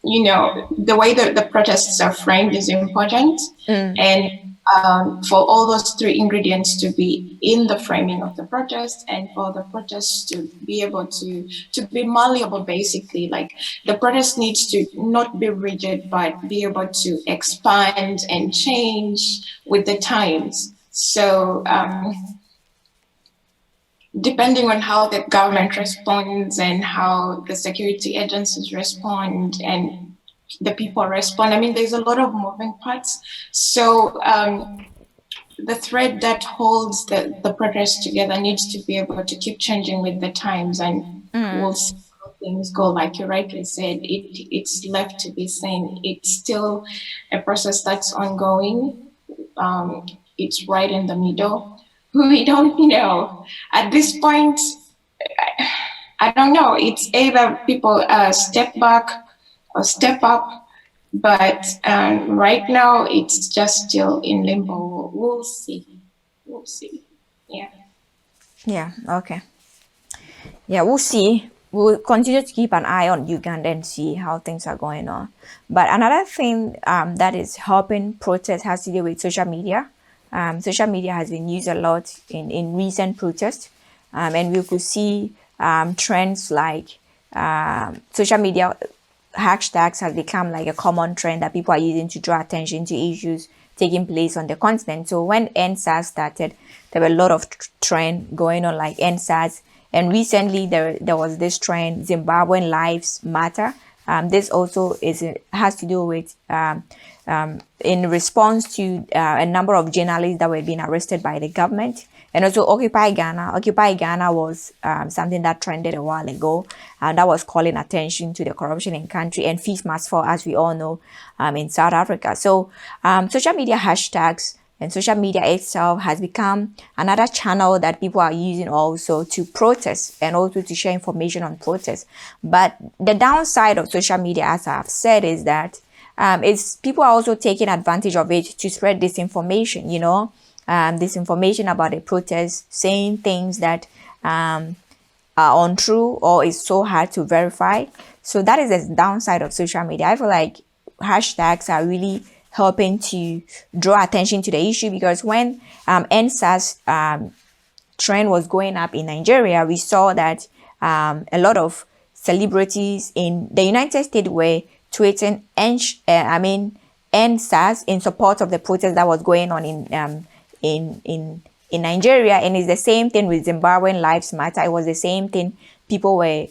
you know, the way that the protests are framed is important. And for all those three ingredients to be in the framing of the protest, and for the protests to be able to be malleable, basically, like the protest needs to not be rigid, but be able to expand and change with the times. So depending on how the government responds and how the security agencies respond and the people respond, I mean, there's a lot of moving parts. So the thread that holds the protest together needs to be able to keep changing with the times, and we'll see how things go. Like you rightly said, it's left to be seen. It's still a process that's ongoing. It's right in the middle. We don't know. At this point, I don't know. It's either people step back or step up. But right now, it's just still in limbo. We'll see. We'll see. Yeah. Yeah, okay. Yeah, we'll see. We'll continue to keep an eye on Uganda and see how things are going on. But another thing that is helping protest has to do with social media. Social media has been used a lot in recent protests. And we could see trends like social media hashtags have become like a common trend that people are using to draw attention to issues taking place on the continent. So when NSAS started, there were a lot of trend going on, like NSAS. And recently there was this trend, Zimbabwean Lives Matter. This also has to do with in response to a number of journalists that were being arrested by the government. And also Occupy Ghana. Occupy Ghana was something that trended a while ago, and that was calling attention to the corruption in country, and fees must fall, as we all know, in South Africa. So social media hashtags and social media itself has become another channel that people are using also to protest and also to share information on protest. But the downside of social media, as I've said, is that it's people are also taking advantage of it to spread disinformation, disinformation about a protest, saying things that are untrue or is so hard to verify. So that is the downside of social media. I feel like hashtags are really helping to draw attention to the issue, because when NSAS trend was going up in Nigeria, we saw that a lot of celebrities in the United States were tweeting NSAS in support of the protest that was going on in Nigeria. And it's the same thing with Zimbabwean Lives Matter. It was the same thing. People were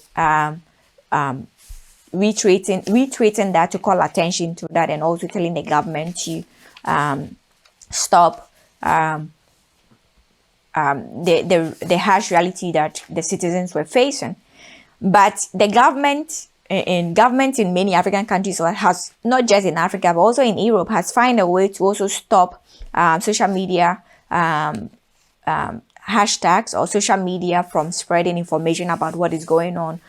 retweeting that to call attention to that, and also telling the government to stop the harsh reality that the citizens were facing. But the government in many African countries, has not just in Africa but also in Europe, has found a way to also stop social media hashtags or social media from spreading information about what is going on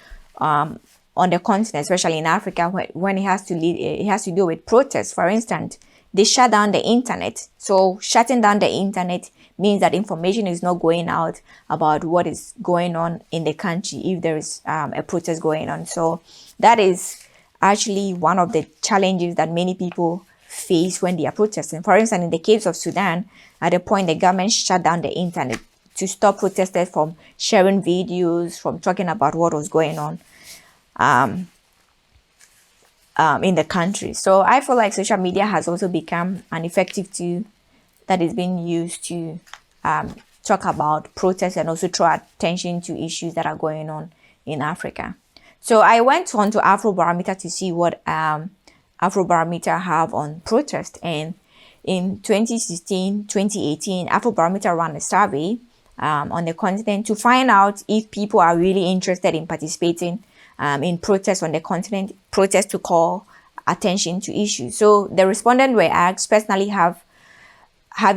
the continent, especially in Africa, when it has to do with protests. For instance, they shut down the internet. So shutting down the internet means that information is not going out about what is going on in the country if there is a protest going on. So that is actually one of the challenges that many people face when they are protesting. For instance, in the case of Sudan, at a point the government shut down the internet to stop protesters from sharing videos, from talking about what was going on in the country. So I feel like social media has also become an effective tool that is being used to talk about protests and also draw attention to issues that are going on in Africa. So I went on to Afrobarometer to see what Afrobarometer have on protest. And in 2016, 2018, Afrobarometer ran a survey on the continent to find out if people are really interested in participating in protests on the continent, protests to call attention to issues. So the respondents were asked, personally, have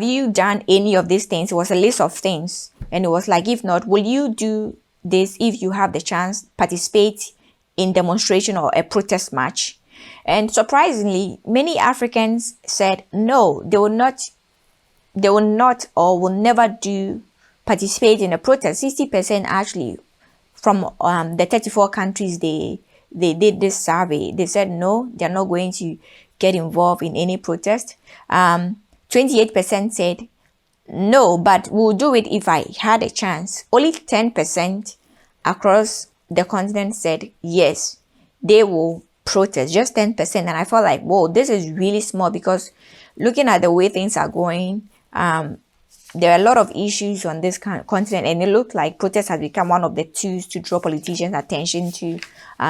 you done any of these things? It was a list of things. And it was like, if not, will you do this if you have the chance, participate in demonstration or a protest march? And surprisingly, many Africans said no, they will not or will never participate in a protest. 60% actually from the 34 countries they did this survey, they said no, they're not going to get involved in any protest. 28% said no, but we'll do it if I had a chance. Only 10% across the continent said yes, they will protest, just 10%. And I felt like, whoa, this is really small, because looking at the way things are going, there are a lot of issues on this continent, and it looked like protest has become one of the tools to draw politicians' attention to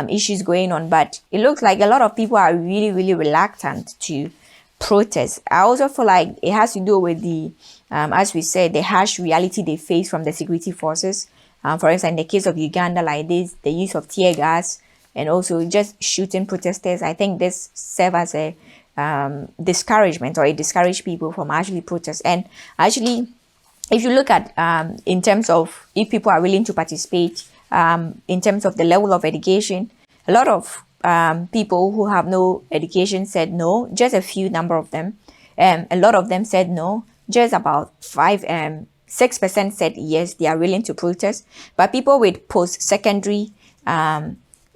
issues going on. But it looks like a lot of people are really, really reluctant to protest. I also feel like it has to do with the, as we said, the harsh reality they face from the security forces. For instance, in the case of Uganda, like this, the use of tear gas and also just shooting protesters. I think this serves as a discouragement, or it discouraged people from actually protest. And actually, if you look at in terms of if people are willing to participate, in terms of the level of education, a lot of people who have no education said no. Just a few number of them, a lot of them said no. Just about 6% said yes, they are willing to protest. But people with post-secondary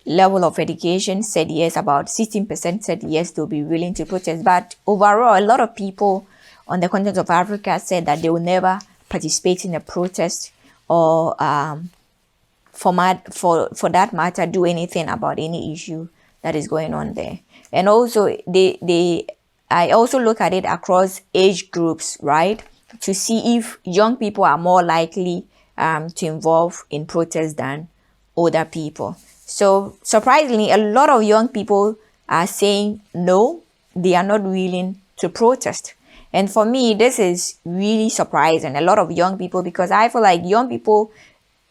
level of education said yes. About 16% said yes, they'll be willing to protest. But overall, a lot of people on the continent of Africa said that they will never participate in a protest, or for that matter, do anything about any issue that is going on there. And also, I also look at it across age groups, right, to see if young people are more likely to involve in protests than older people. So surprisingly, a lot of young people are saying no, they are not willing to protest. And for me, this is really surprising. A lot of young people, because I feel like young people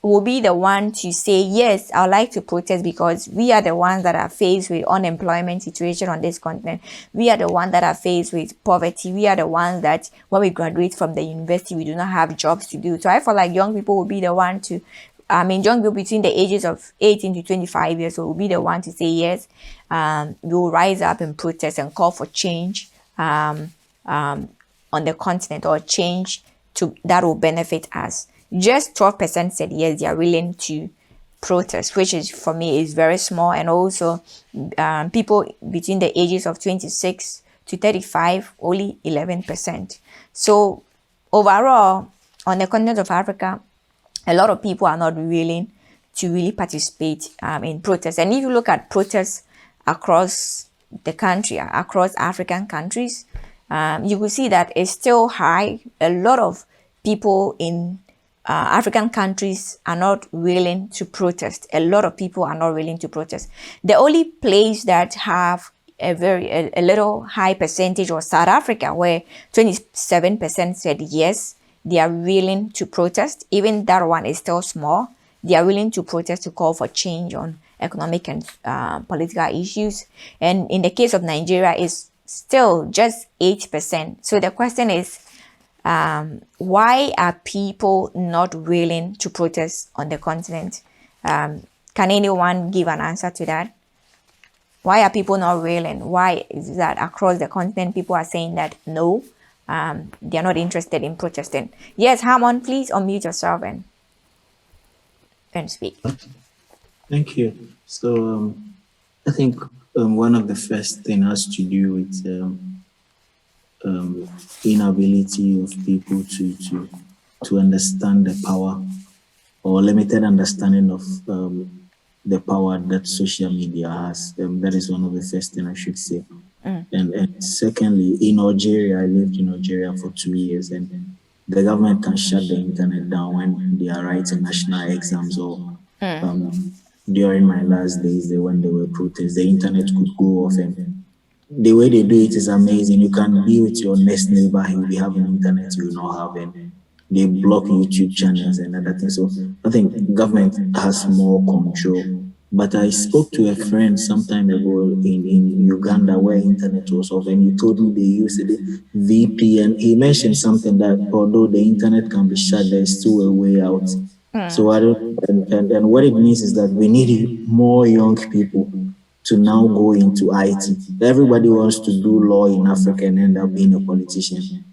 will be the one to say, yes, I'd like to protest because we are the ones that are faced with unemployment situation on this continent. We are the ones that are faced with poverty. We are the ones that when we graduate from the university, we do not have jobs to do. So I feel like young people will be the one to, young people between the ages of 18 to 25 years old will be the one to say, yes, we will rise up and protest and call for change on the continent, or change that will benefit us. Just 12% said yes, they are willing to protest, which is, for me, is very small. And also people between the ages of 26 to 35, only 11%. So overall, on the continent of Africa, a lot of people are not willing to really participate in protests. And if you look at protests across the country, across African countries, you will see that it's still high. A lot of people in African countries are not willing to protest. A lot of people are not willing to protest. The only place that have a little high percentage was South Africa, where 27% said yes, they are willing to protest. Even that one is still small. They are willing to protest to call for change on economic and political issues. And in the case of Nigeria, it's still just 8%. So the question is, why are people not willing to protest on the continent? Can anyone give an answer to that? Why are people not willing? Why is that across the continent people are saying that no, they are not interested in protesting? Yes, Harmon, please unmute yourself and speak. Thank you. So I think one of the first things has to do with inability of people to understand the power, or limited understanding of the power that social media has. That is one of the first things I should say. And secondly, in Algeria, I lived in Algeria for 2 years, and the government can shut the internet down when they are writing national exams, or during my last days, when they were protests, the internet could go off, and the way they do it is amazing. You can be with your next neighbor, he will be having internet, you will not have, and they block YouTube channels and other things. So I think government has more control. But I spoke to a friend some time ago in Uganda, where internet was off, and he told me they use the VPN. He mentioned something that although the internet can be shut, there's still a way out. So I don't, and what it means is that we need more young people to now go into IT. Everybody wants to do law in Africa and end up being a politician.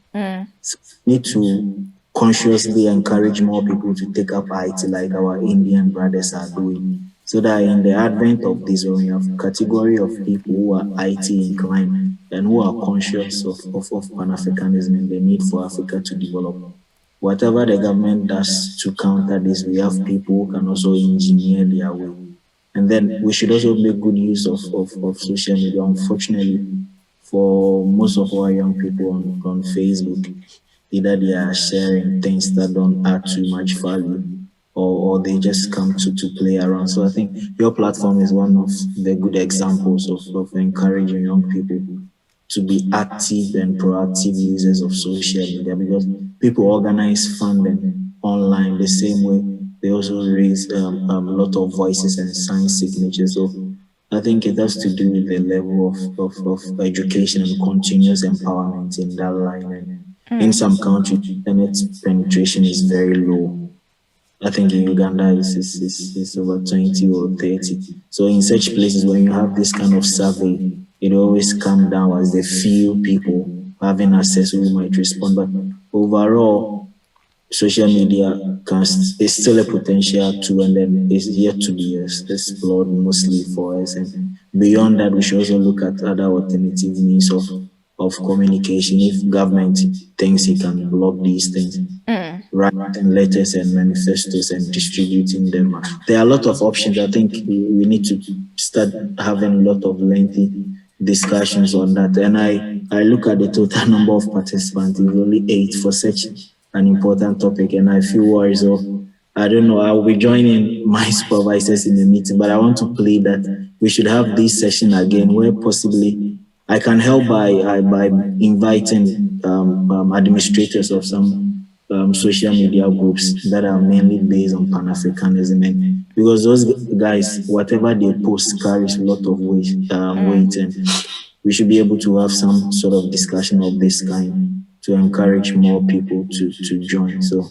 So we need to consciously encourage more people to take up IT like our Indian brothers are doing. So that in the advent of this, when we have a category of people who are IT inclined and who are conscious of Pan-Africanism and the need for Africa to develop, whatever the government does to counter this, we have people who can also engineer their way. And then we should also make good use of social media. Unfortunately, for most of our young people on Facebook, either they are sharing things that don't add too much value, or they just come to play around. So I think your platform is one of the good examples of encouraging young people to be active and proactive users of social media, because people organize funding online the same way they also raise a lot of voices and sign signatures. So I think it has to do with the level of education and continuous empowerment in that line. And in some countries, internet penetration is very low. I think in Uganda it's over 20 or 30. So in such places, when you have this kind of survey, it always comes down as the few people having access who might respond. But overall, social media is still a potential tool, and then it's yet to be explored mostly for us. And beyond that, we should also look at other alternative means of communication. If government thinks it can block these things, writing letters and manifestos and distributing them, there are a lot of options. I think we need to start having a lot of lengthy discussions on that. And I look at the total number of participants, it's only 8 for such an important topic, and I feel worried. So I don't know, I'll be joining my supervisors in the meeting, but I want to plead that we should have this session again, where possibly I can help by inviting administrators of some social media groups that are mainly based on Pan-Africanism, and because those guys, whatever they post carries a lot of weight, and we should be able to have some sort of discussion of this kind to encourage more people to join. So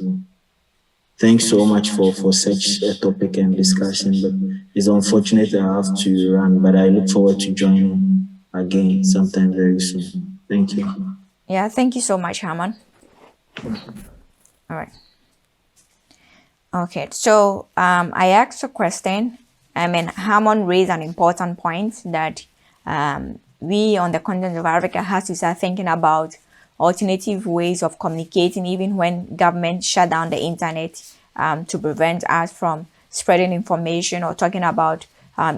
thanks so much for such a topic and discussion, but it's unfortunate I have to run, but I look forward to joining again sometime very soon. Thank you. Yeah, thank you so much, Haman. All right. Okay, so I asked a question. Hammond raised an important point that we on the continent of Africa has to start thinking about alternative ways of communicating, even when government shut down the internet to prevent us from spreading information or talking about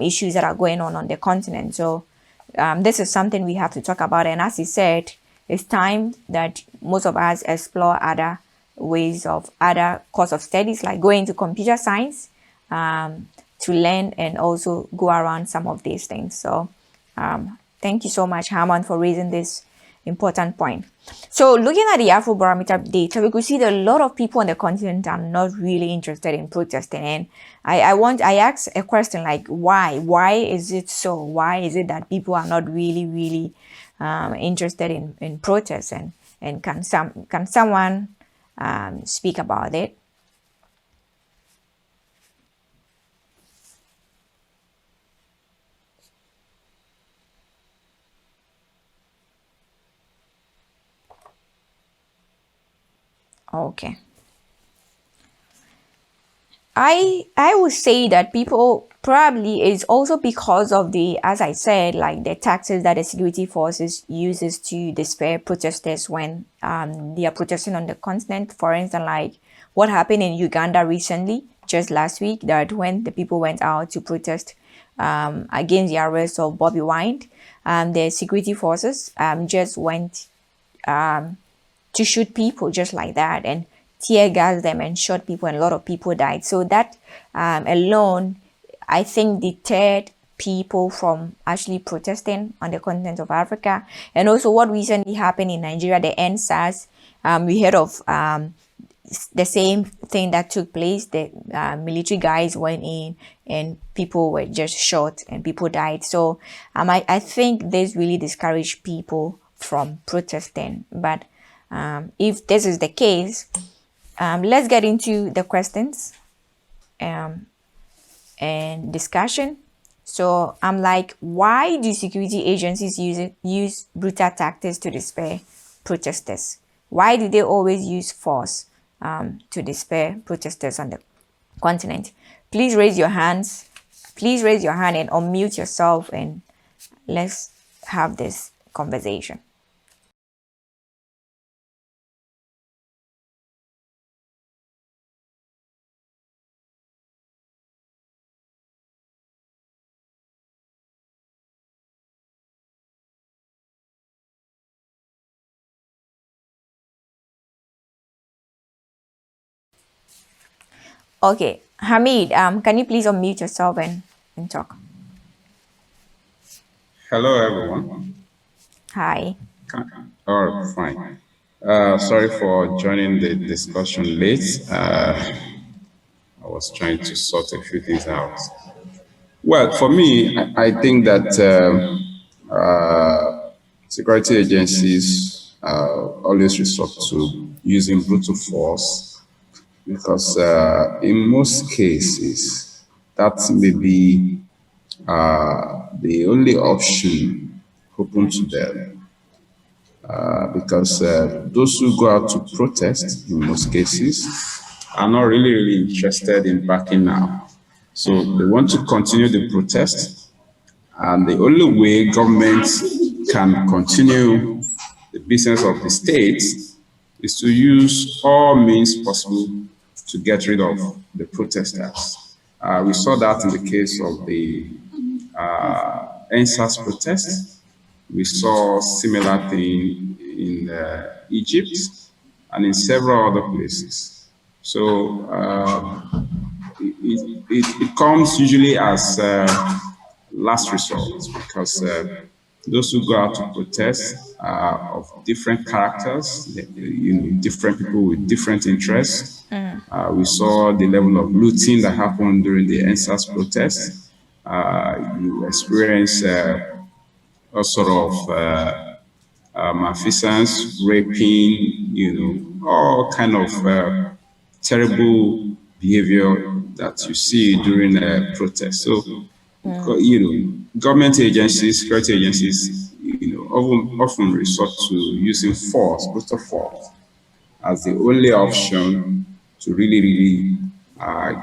issues that are going on the continent. So this is something we have to talk about. And as he said, it's time that most of us explore other ways of other course of studies, like going into computer science to learn and also go around some of these things. So thank you so much, Hammond, for raising this important point. So looking at the Afrobarometer data, we could see that a lot of people on the continent are not really interested in protesting. And I asked a question like, why is it so? Why is it that people are not really interested in protests? And can someone speak about it? Okay. I would say that people probably is also because of the, as I said, like the tactics that the security forces uses to disperse protesters when they are protesting on the continent. For instance, like what happened in Uganda recently, just last week, that when the people went out to protest against the arrest of Bobby Wine, the security forces just went to shoot people just like that and tear gas them and shot people, and a lot of people died. So that alone, I think, deterred people from actually protesting on the continent of Africa. And also what recently happened in Nigeria, the NSAS, we heard of the same thing that took place. The military guys went in and people were just shot and people died. So I think this really discouraged people from protesting. But if this is the case, let's get into the questions and discussion. So I'm like, why do security agencies use brutal tactics to disperse protesters? Why do they always use force to disperse protesters on the continent? Please raise your hands. Please raise your hand and unmute yourself, and let's have this conversation. Okay, Hamid, can you please unmute yourself and talk? Hello, everyone. Hi. Oh, fine. Sorry for joining the discussion late. I was trying to sort a few things out. Well, for me, I think that security agencies always resort to using brutal force because in most cases, that may be the only option open to them. Because those who go out to protest, in most cases, are not really interested in backing now. So they want to continue the protest, and the only way government can continue the business of the state is to use all means possible to get rid of the protesters. We saw that in the case of the NSAS protest. We saw similar thing in Egypt and in several other places. So it comes usually as last resort because Those who go out to protest are of different characters, different people with different interests. We saw the level of looting that happened during the NSAS protests. You experience all sort of malfeasance, raping, all kind of terrible behavior that you see during a protest. So, government agencies, security agencies, often resort to using force, brutal force, as the only option to really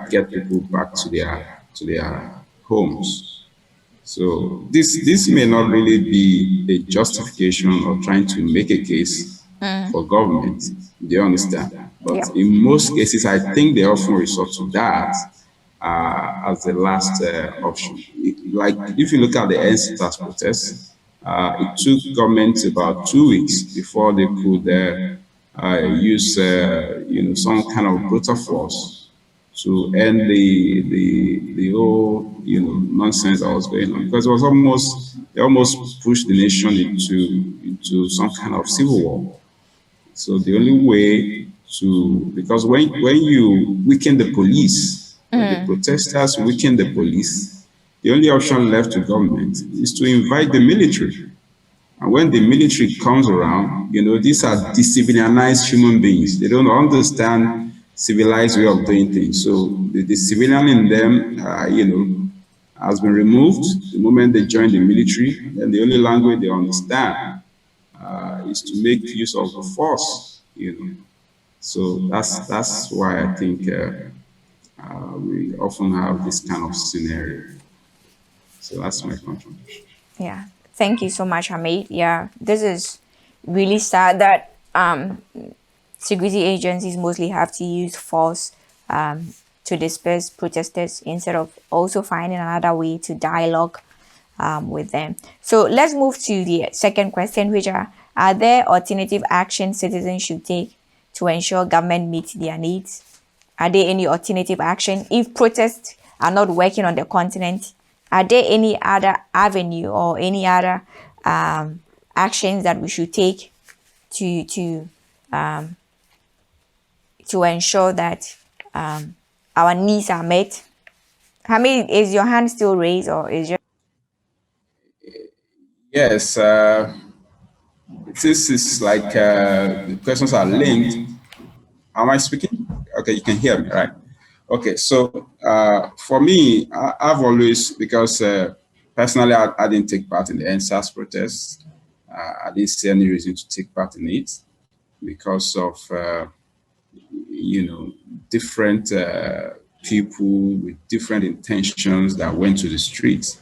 get people back to their homes. So this may not really be a justification of trying to make a case for government. Do you understand? But Yeah. in most cases, I think they often resort to that as the last option. Like if you look at the NSAS protests, it took government about 2 weeks before they could use some kind of brutal force to end the whole nonsense that was going on, because it was almost pushed the nation into some kind of civil war. So the only way because when you weaken the police, when the protesters weaken the police, the only option left to government is to invite the military. And when the military comes around, these are decivilianized human beings. They don't understand civilized way of doing things. So the civilian in them, has been removed the moment they join the military. And the only language they understand is to make use of the force. So that's why I think we often have this kind of scenario. So that's my contribution. Yeah. Thank you so much, Hamid. Yeah, this is really sad that security agencies mostly have to use force to disperse protesters instead of also finding another way to dialogue with them. So let's move to the second question, which are there alternative actions citizens should take to ensure government meets their needs? Are there any alternative action if protests are not working on the continent? Are there any other avenue or any other actions that we should take to ensure that our needs are met? Hamid, is your hand still raised, or is your... Yes, this is like the questions are linked. Am I speaking? Okay, you can hear me, right? Okay, so for me, I've always, because personally, I didn't take part in the NSAS protests. I didn't see any reason to take part in it because of, different people with different intentions that went to the streets.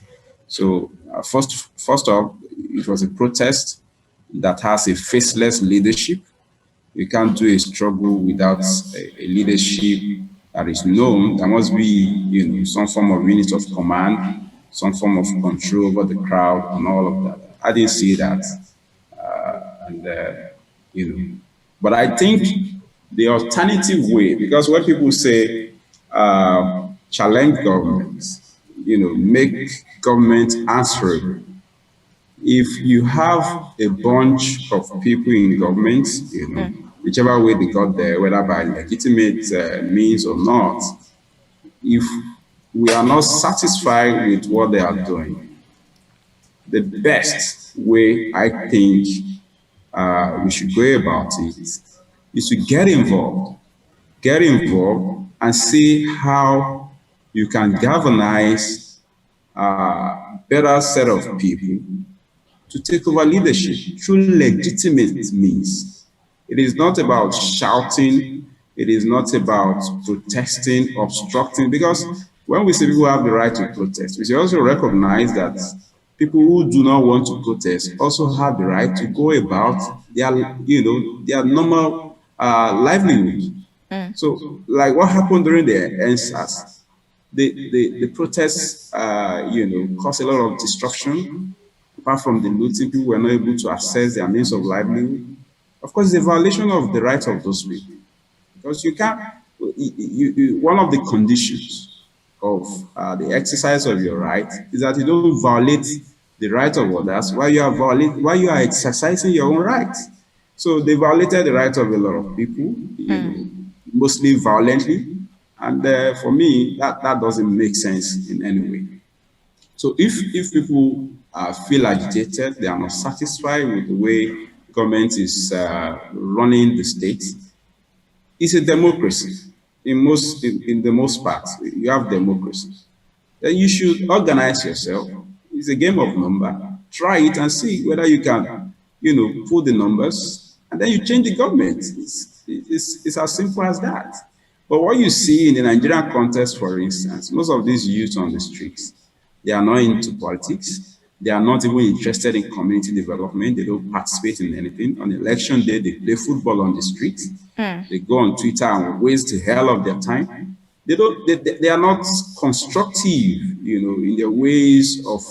So first off, it was a protest that has a faceless leadership. You can't do a struggle without a leadership that is known. There must be, some form of unit of command, some form of control over the crowd and all of that. I didn't see that. But I think the alternative way, because when people say challenge government, make government answerable. If you have a bunch of people in government, whichever way they got there, whether by legitimate means or not, if we are not satisfied with what they are doing, the best way I think we should go about it is to get involved and see how you can galvanize a better set of people to take over leadership through legitimate means. It is not about shouting. It is not about protesting, obstructing, because when we say people have the right to protest, we should also recognize that people who do not want to protest also have the right to go about their normal livelihood. So, like what happened during the NSAS, the protests, caused a lot of destruction. Apart from the looting, people were not able to access their means of livelihood. Of course, it's a violation of the rights of those people, because you can't. One of the conditions of the exercise of your right is that you don't violate the right of others while you are exercising your own rights. So they violated the right of a lot of people, mostly violently. And for me, that doesn't make sense in any way. So if people feel agitated, they are not satisfied with the way government is running the state, it's a democracy. In the most part, you have democracy. Then you should organize yourself. It's a game of number. Try it and see whether you can, pull the numbers, and then you change the government. It's as simple as that. But what you see in the Nigerian context, for instance, most of these youth on the streets, they are not into politics. They are not even interested in community development. They don't participate in anything. On election day, they play football on the street. They go on Twitter and waste the hell of their time. They are not constructive, in their ways of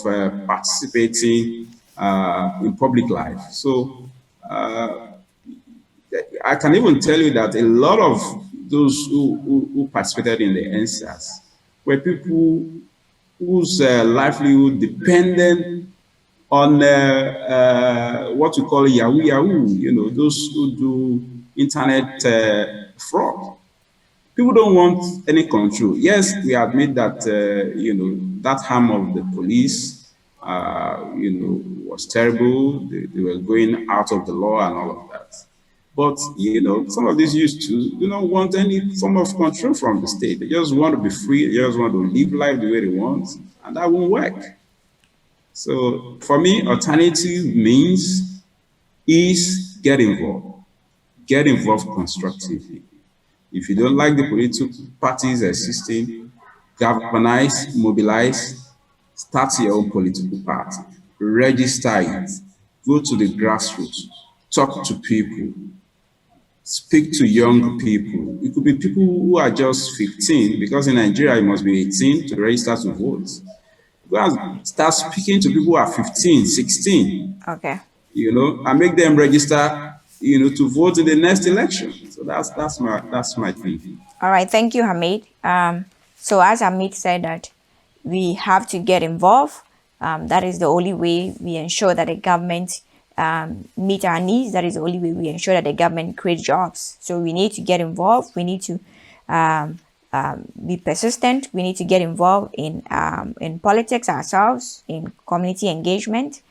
participating in public life. So I can even tell you that a lot of those who participated in the NSAS were people whose livelihood depended on what we call Yahoo Yahoo, those who do internet fraud. People don't want any control. Yes, we admit that, that harm of the police, was terrible. They were going out of the law and all of that. But, some of these youths too do not want any form of control from the state. They just want to be free. They just want to live life the way they want, and that won't work. So for me, alternative means is get involved. Get involved constructively. If you don't like the political parties existing, galvanize, mobilize, start your own political party, register it, go to the grassroots, talk to people, speak to young people. It could be people who are just 15, because in Nigeria you must be 18 to register to vote. Go and start speaking to people who are 15, 16. Okay. And make them register, to vote in the next election. So that's my thing. All right, thank you, Hamid. So as Hamid said, that we have to get involved. That is the only way we ensure that the government meet our needs. That is the only way we ensure that the government creates jobs. So we need to get involved. We need to be persistent. We need to get involved in politics ourselves, in community engagement.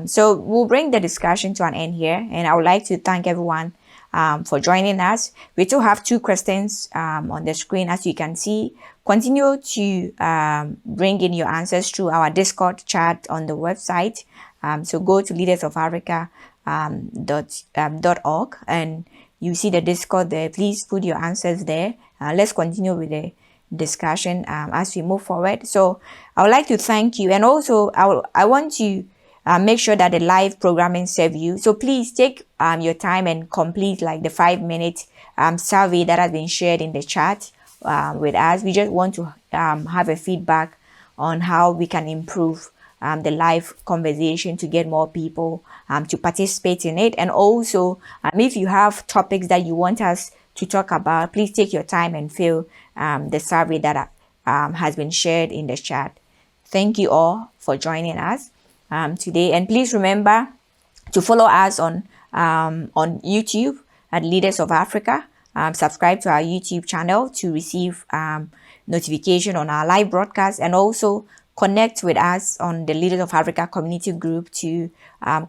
So we'll bring the discussion to an end here, and I would like to thank everyone for joining us. We still have 2 questions on the screen, as you can see. Continue to bring in your answers through our Discord chat on the website. So go to leadersofafrica.org and you see the Discord there. Please put your answers there. Let's continue with the discussion as we move forward. So I would like to thank you, and also I want to make sure that the live programming serve you. So please take your time and complete like the 5-minute survey that has been shared in the chat with us. We just want to have a feedback on how we can improve the live conversation to get more people to participate in it. And also, if you have topics that you want us to talk about, please take your time and fill the survey that has been shared in the chat. Thank you all for joining us today. And please remember to follow us on YouTube at Leaders of Africa. Subscribe to our YouTube channel to receive notification on our live broadcast, and also connect with us on the Leaders of Africa community group to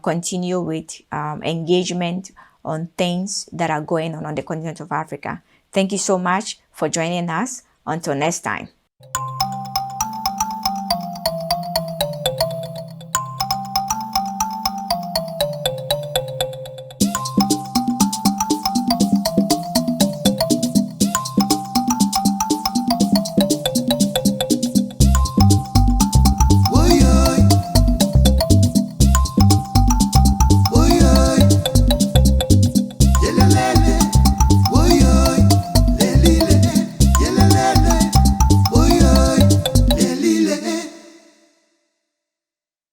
continue with engagement on things that are going on the continent of Africa. Thank you so much for joining us. Until next time.